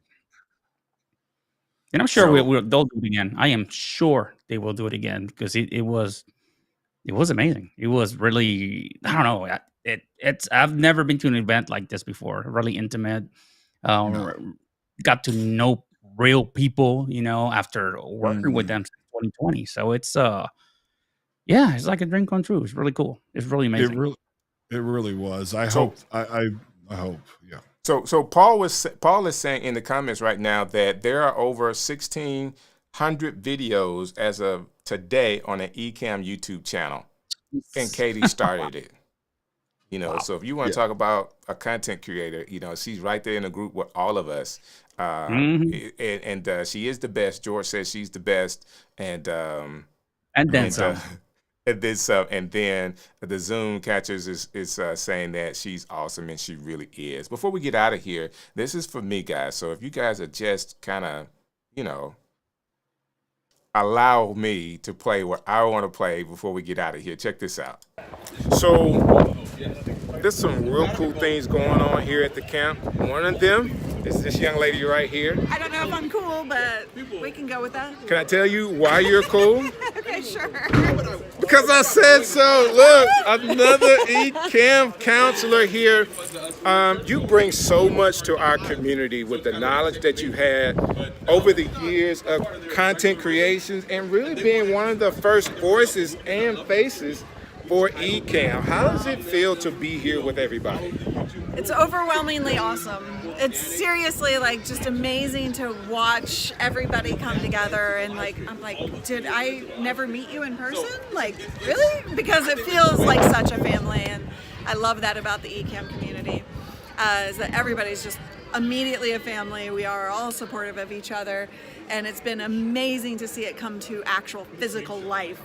O: And I'm sure they'll do it again. I am sure they will do it again because it was amazing. It was really, I don't know. I've never been to an event like this before. Really intimate. Got to know real people, you know, after working with them since 2020. So it's it's like a dream come true. It's really cool. It's really amazing.
P: It really was. I hope. Yeah.
A: So Paul is saying in the comments right now that there are over 1,600 videos as of today on an Ecamm YouTube channel, and Katie started it. You know, so if you want to talk about a content creator, you know, she's right there in the group with all of us, and she is the best. George says she's the best, and
O: then some.
A: And then the Zoom catchers is saying that she's awesome, and she really is. Before we get out of here, this is for me, guys. So if you guys are just kind of, you know, allow me to play what I want to play before we get out of here. Check this out. So there's some real cool things going on here at the camp. One of them is this young lady right here.
S: I don't know if I'm cool, but we can go with that.
A: Can I tell you why you're cool?
S: Okay, sure.
A: Because I said so. Look, another Ecamm counselor here. You bring so much to our community with the knowledge that you had over the years of content creations and really being one of the first voices and faces for Ecamm. How does it feel to be here with everybody?
S: It's overwhelmingly awesome. It's seriously like just amazing to watch everybody come together and like, I'm like, did I never meet you in person? Like, really? Because it feels like such a family, and I love that about the Ecamm community, is that everybody's just immediately a family. We are all supportive of each other, and it's been amazing to see it come to actual physical life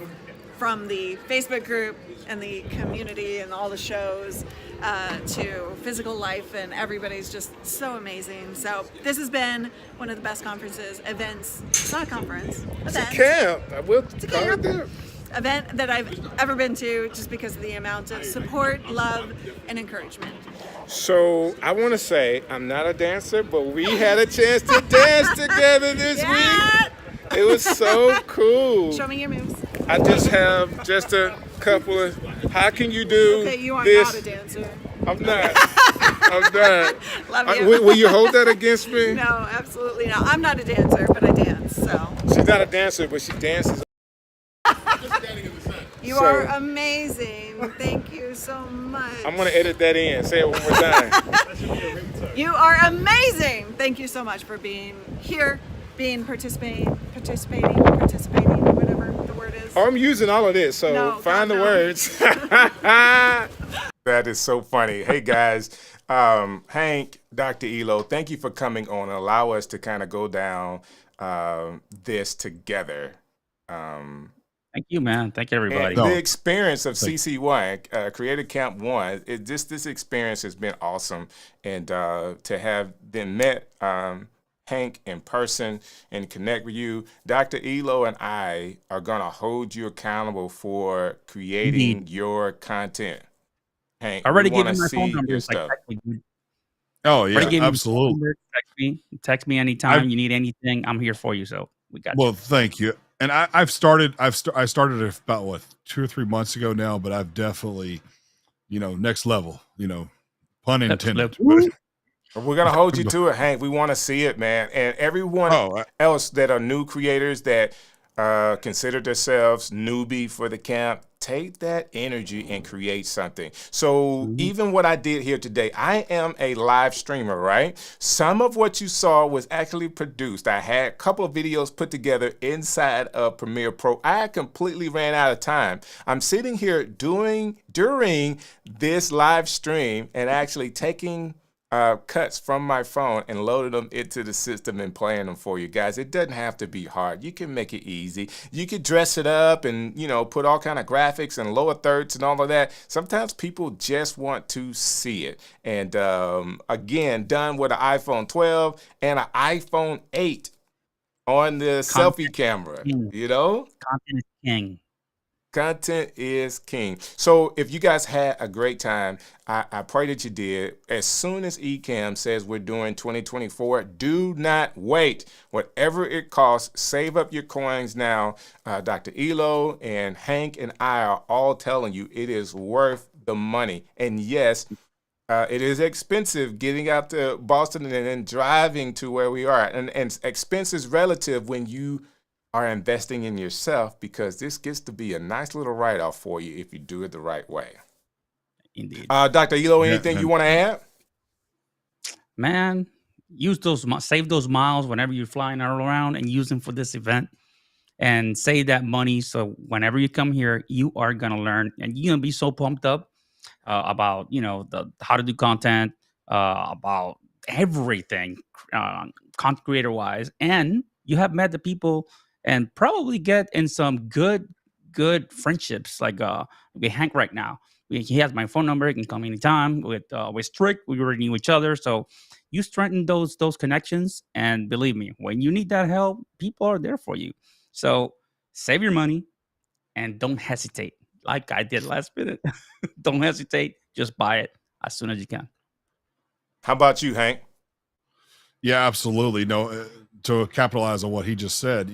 S: from the Facebook group and the community and all the shows to physical life, and everybody's just so amazing. So this has been one of the best events. It's not a conference.
A: It's a camp.
S: It's a camp. Event that I've ever been to, just because of the amount of support, love, and encouragement.
A: So I want to say I'm not a dancer, but we had a chance to dance together this week. It was so cool.
S: Show me your moves.
A: I just have just a couple of. How can you do
S: Okay, you are
A: this?
S: not a dancer.
A: I'm not. I'm not.
S: Love you.
A: Will you hold that against me?
S: No, absolutely not. I'm not a dancer, but I dance. So
A: she's not a dancer, but she dances.
S: You are amazing. Thank you so much.
A: I'm gonna edit that in. Say it one more time.
S: You are amazing. Thank you so much for being here, participating, whatever the word is.
A: Oh, I'm using all of this, so find the words. That is so funny. Hey guys, Hank, Dr. Elo, thank you for coming on and allow us to kind of go down this together.
O: Thank you, man. Thank you, everybody.
A: The experience of CC1, Creator Camp 1, this experience has been awesome. And to have then met Hank in person and connect with you, Dr. Elo and I are going to hold you accountable for creating your content. Hank,
O: I already
A: we
O: gave
A: wanna
O: you my
A: see
O: phone number.
A: your
O: It's like,
A: stuff.
P: Oh yeah,
O: Already gave you my phone
P: absolutely.
O: number. Text me anytime you need anything. I'm here for you. So we got
P: Well,
O: you.
P: thank you. And I started it about 2 or 3 months ago now, but I've definitely, next level, pun intended.
A: We're going to hold you to it, Hank. We want to see it, man. And everyone else that are new creators that consider themselves newbie for the camp, take that energy and create something. So even what I did here today, I am a live streamer, right? Some of what you saw was actually produced. I had a couple of videos put together inside of Premiere Pro. I completely ran out of time. I'm sitting here during this live stream and actually taking cuts from my phone and loaded them into the system and playing them for you guys. It doesn't have to be hard. You can make it easy. You could dress it up and, put all kind of graphics and lower thirds and all of that. Sometimes people just want to see it. And again, done with an iPhone 12 and an iPhone 8 on the selfie camera,
O: Content is king.
A: Content is king. So if you guys had a great time, I pray that you did. As soon as Ecamm says we're doing 2024, do not wait. Whatever it costs, save up your coins now. Dr. Elo and Hank and I are all telling you it is worth the money. And yes, it is expensive getting out to Boston and then driving to where we are. And expense is relative when you are investing in yourself, because this gets to be a nice little write-off for you if you do it the right way.
O: Indeed.
A: Dr. Elo, anything you want to add?
O: Man, save those miles whenever you're flying around and use them for this event, and save that money. So whenever you come here, you are going to learn, and you're going to be so pumped up about, how to do content, about everything, content creator wise. And you have met the people and probably get in some good friendships. Like with Hank right now, he has my phone number. He can call me anytime. With Strick, we already knew each other, so you strengthen those connections. And believe me, when you need that help, people are there for you. So save your money and don't hesitate, like I did last minute. Don't hesitate. Just buy it as soon as you can.
A: How about you, Hank?
P: Yeah, absolutely. No, to capitalize on what he just said,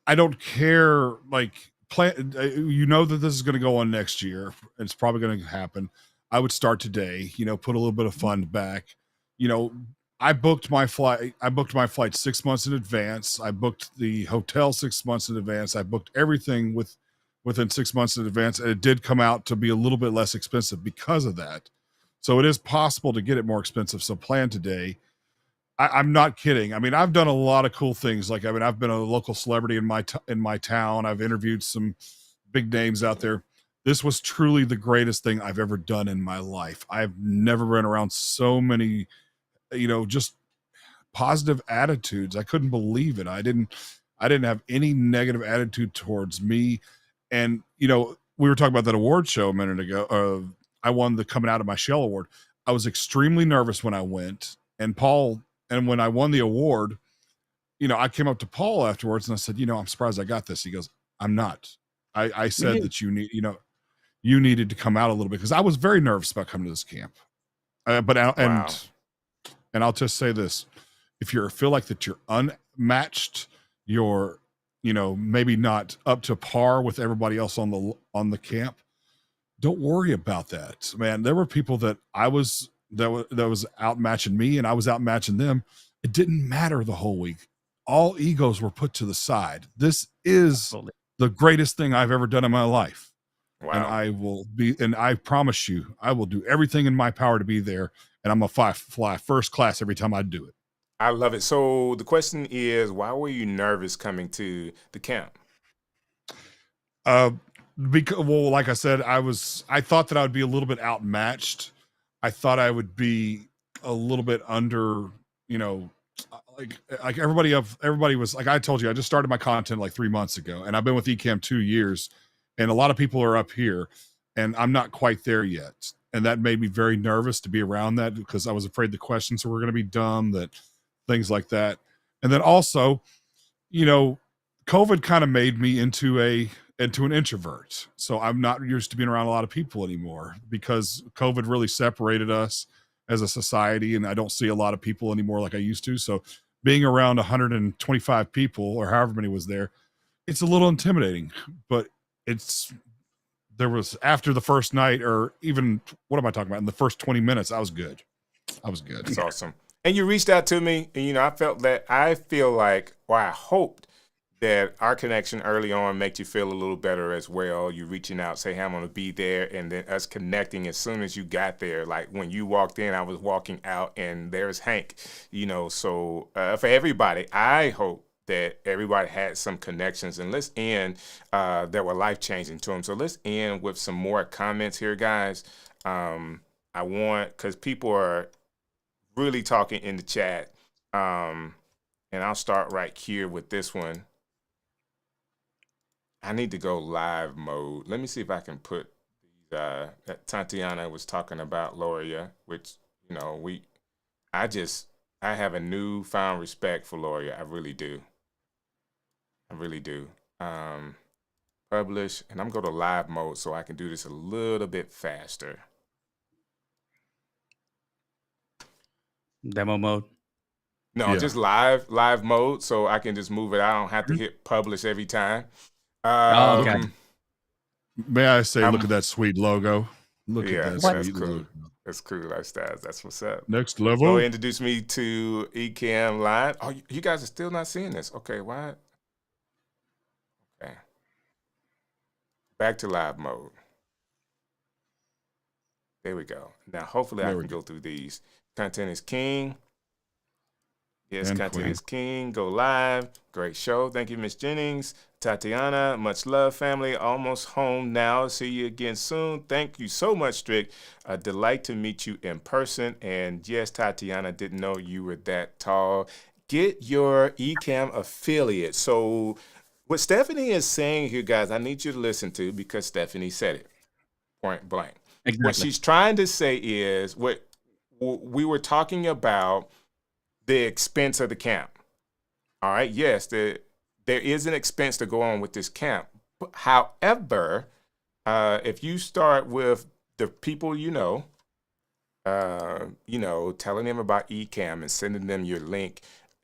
P: I don't care. Like, plan. That this is going to go on next year. It's probably going to happen. I would start today. Put a little bit of fund back. I booked my flight. I booked my flight 6 months in advance. I booked the hotel 6 months in advance. I booked everything within 6 months in advance, and it did come out to be a little bit less expensive because of that. So it is possible to get it more expensive. So plan today. I'm not kidding. I mean, I've done a lot of cool things. Like, I've been a local celebrity in my town. I've interviewed some big names out there. This was truly the greatest thing I've ever done in my life. I've never been around so many, just positive attitudes. I couldn't believe it. I didn't have any negative attitude towards me. And, we were talking about that award show a minute ago. I won the Coming Out of My Shell award. I was extremely nervous when I went, and when I won the award, I came up to Paul afterwards and I said, I'm surprised I got this. He goes, I'm not. I said that you needed to come out a little bit, because I was very nervous about coming to this camp. And I'll just say this: if you feel like that you're unmatched, you're, maybe not up to par with everybody else on the camp, don't worry about that, man. There were people that was outmatching me, and I was outmatching them. It didn't matter the whole week. All egos were put to the side. This is the greatest thing I've ever done in my life. Wow. And I promise you, I will do everything in my power to be there. And I'm gonna fly first class every time I do it.
A: I love it. So the question is, why were you nervous coming to the camp?
P: Because, well, like I said, I thought that I would be a little bit outmatched. I thought I would be a little bit under, like everybody was, like I told you, I just started my content like 3 months ago, and I've been with Ecamm 2 years, and a lot of people are up here, and I'm not quite there yet. And that made me very nervous to be around that, because I was afraid the questions were going to be dumb, that things like that. And then also, COVID kind of made me into an introvert. So I'm not used to being around a lot of people anymore, because COVID really separated us as a society, and I don't see a lot of people anymore like I used to. So being around 125 people, or however many was there, it's a little intimidating. But there was, after the first night, or even, what am I talking about? In the first 20 minutes, I was good.
A: That's awesome. And you reached out to me, and I feel like, or I hoped that our connection early on makes you feel a little better as well. You reaching out, say, hey, I'm going to be there, and then us connecting as soon as you got there. Like when you walked in, I was walking out, and there's Hank. So for everybody, I hope that everybody had some connections, and let's end that were life-changing to them. So let's end with some more comments here, guys. I want, because people are really talking in the chat, and I'll start right here with this one. I need to go live mode. Let me see if I can put that Tatiana was talking about, Loria, which, I have a newfound respect for Loria. I really do. Publish, and I'm going to live mode so I can do this a little bit faster.
O: Demo mode.
A: No,
P: Yeah.
A: just live mode, so I can just move it. I don't have to hit publish every time.
O: Okay.
P: May I say, look at that sweet logo. Look
A: Yeah,
P: at that
A: that's
P: sweet
A: cool.
P: logo.
A: That's cool, lifestyles. That's what's up.
P: Next
A: So
P: level.
A: introduce me to Ecamm Live. Oh, you guys are still not seeing this. Okay, why? Okay. Back to live mode. There we go. Now, hopefully I can go through these. Content is king. Yes,
P: And
A: content
P: queen.
A: is king. Go live. Great show. Thank you, Miss Jennings. Tatiana, much love, family. Almost home now. See you again soon. Thank you so much, Strick. A delight to meet you in person. And yes, Tatiana, didn't know you were that tall. Get your Ecamm affiliate. So what Stephanie is saying here, guys, I need you to listen to, because Stephanie said it point blank.
O: Exactly.
A: What she's trying to say is what we were talking about, the expense of the camp. All right. Yes, there is an expense to go on with this camp. However, if you start with the people telling them about Ecamm and sending them your link,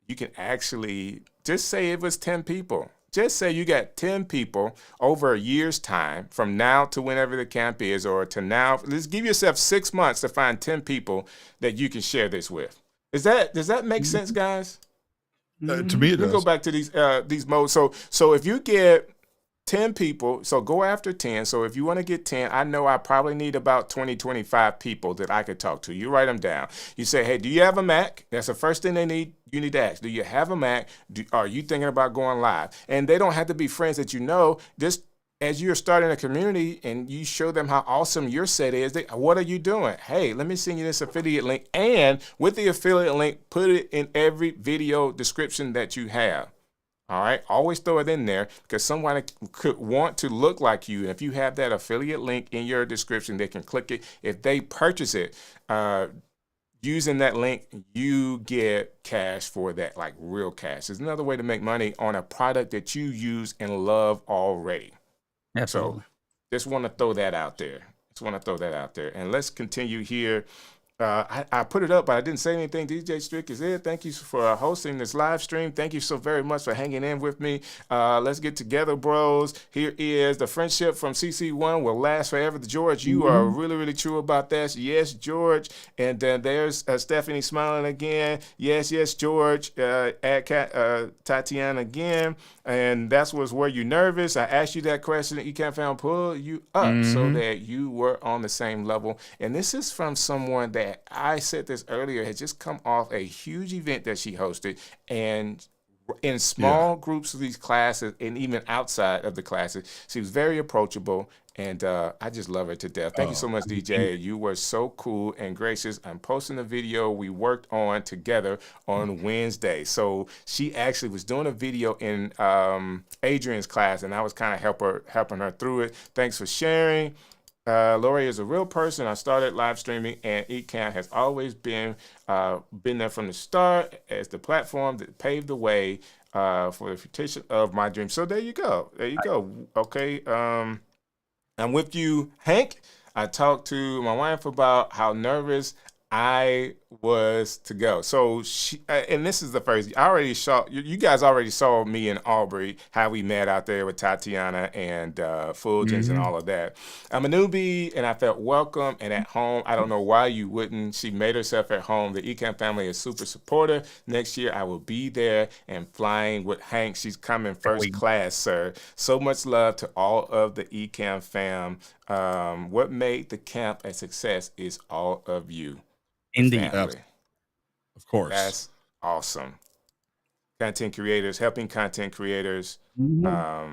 A: you can actually just say it was 10 people. Just say you got 10 people over a year's time, from now to whenever the camp is, or to now. Let's give yourself 6 months to find 10 people that you can share this with. Does that make sense, guys?
P: To me, it
A: We'll
P: does.
A: go back to these modes. So if you get 10 people, so go after 10. So if you want to get 10, I know I probably need about 20, 25 people that I could talk to. You write them down. You say, hey, do you have a Mac? That's the first thing you need to ask. Do you have a Mac? Are you thinking about going live? And they don't have to be friends that you know. Just as you're starting a community and you show them how awesome your set is, what are you doing? Hey, let me send you this affiliate link. And with the affiliate link, put it in every video description that you have. All right, always throw it in there, because someone could want to look like you. And if you have that affiliate link in your description, they can click it. If they purchase it using that link, you get cash for that, like real cash. It's another way to make money on a product that you use and love already.
O: Absolutely.
A: So just want to throw that out there. And let's continue here. I put it up, but I didn't say anything. DJ Strick is it. Thank you for hosting this live stream. Thank you so very much for hanging in with me. Let's get together, bros. Here is the friendship from CC1 will last forever. George, you are really, really true about that. Yes, George. And then there's Stephanie smiling again. Yes, George. Tatiana again. And that was, were you nervous? I asked you that question. Ecamm found pull you up so that you were on the same level. And this is from someone that I said this earlier, had just come off a huge event that she hosted, and in small groups of these classes, and even outside of the classes, she was very approachable, and I just love her to death. Thank you so much, DJ. You were so cool and gracious. I'm posting a video we worked on together on Wednesday. So she actually was doing a video in Adrian's class, and I was kind of helping her through it. Thanks for sharing. Lori is a real person. I started live streaming, and Ecamm has always been there from the start as the platform that paved the way for the fruition of my dream. So there you go. Okay. I'm with you, Hank. I talked to my wife about how nervous I was to go. So and this is the first. I already saw you guys already saw me in Aubrey, how we met out there with Tatiana and Fulgens and all of that. I'm a newbie and I felt welcome and at home. I don't know why you wouldn't. She made herself at home. The Ecamm family is super supportive. Next year I will be there and flying with Hank. She's coming first class, sir. So much love to all of the Ecamm fam. What made the camp a success is all of you.
O: Indeed.
A: Family.
P: Of course.
A: That's awesome. Content creators, helping content creators. Let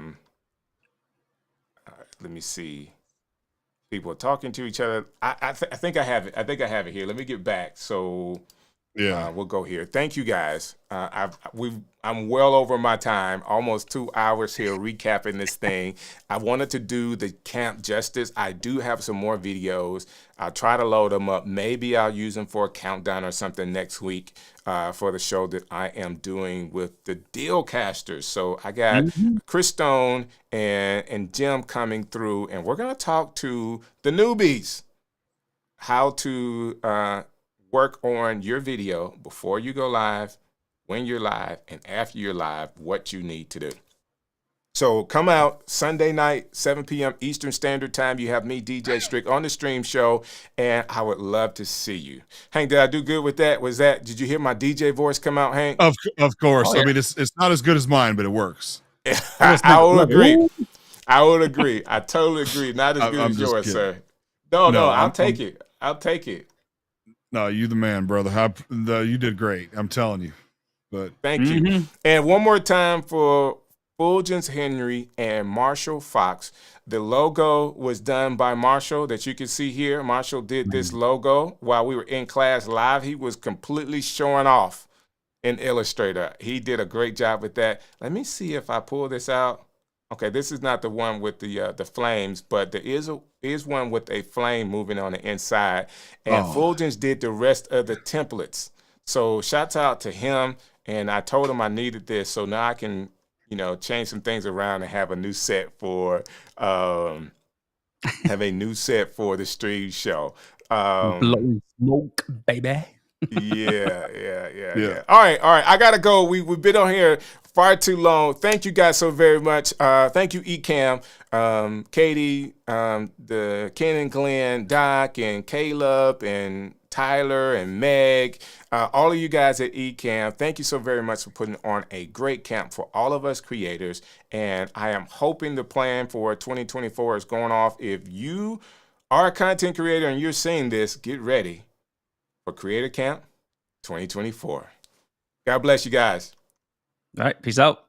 A: me see. People are talking to each other. I think I have it. I think I have it here. Let me get back. So we'll go here. Thank you guys. I'm well over my time, almost 2 hours here recapping this thing. I wanted to do the camp justice. I do have some more videos. I'll try to load them up. Maybe I'll use them for a countdown or something next week for the show that I am doing with the Dealcasters. So I got Chris Stone and Jim coming through, and we're going to talk to the newbies, how to work on your video before you go live, when you're live, and after you're live, what you need to do. So come out Sunday night, 7 p.m. Eastern Standard Time. You have me, DJ Strick, on the stream show, and I would love to see you. Hank, did I do good with that? Did you hear my DJ voice come out, Hank?
P: Of course.
A: Oh, yeah.
P: I mean, it's not as good as mine, but it works.
A: I will agree. I would agree. I totally agree. Not as good as yours, sir. No, I'll take it. I'll take it.
P: No, you the man, brother. You did great. I'm telling you. But
A: thank you. And one more time for Fulgens Henry and Marshall Fox. The logo was done by Marshall that you can see here. Marshall did this logo while we were in class live. He was completely showing off in Illustrator. He did a great job with that. Let me see if I pull this out. Okay, this is not the one with the flames, but there is one with a flame moving on the inside. And Fulgens did the rest of the templates. So shouts out to him. And I told him I needed this, so now I can, change some things around and have a new set for the stream show.
O: Blowing smoke, baby.
A: Yeah. All right. I gotta go. We've been on here far too long. Thank you guys so very much. Thank you, Ecamm, Katie, the Ken and Glenn, Doc, and Caleb, and Tyler, and Meg, all of you guys at Ecamm. Thank you so very much for putting on a great camp for all of us creators. And I am hoping the plan for 2024 is going off. If you are a content creator and you're seeing this, get ready for Creator Camp 2024. God bless you guys.
O: All right. Peace out.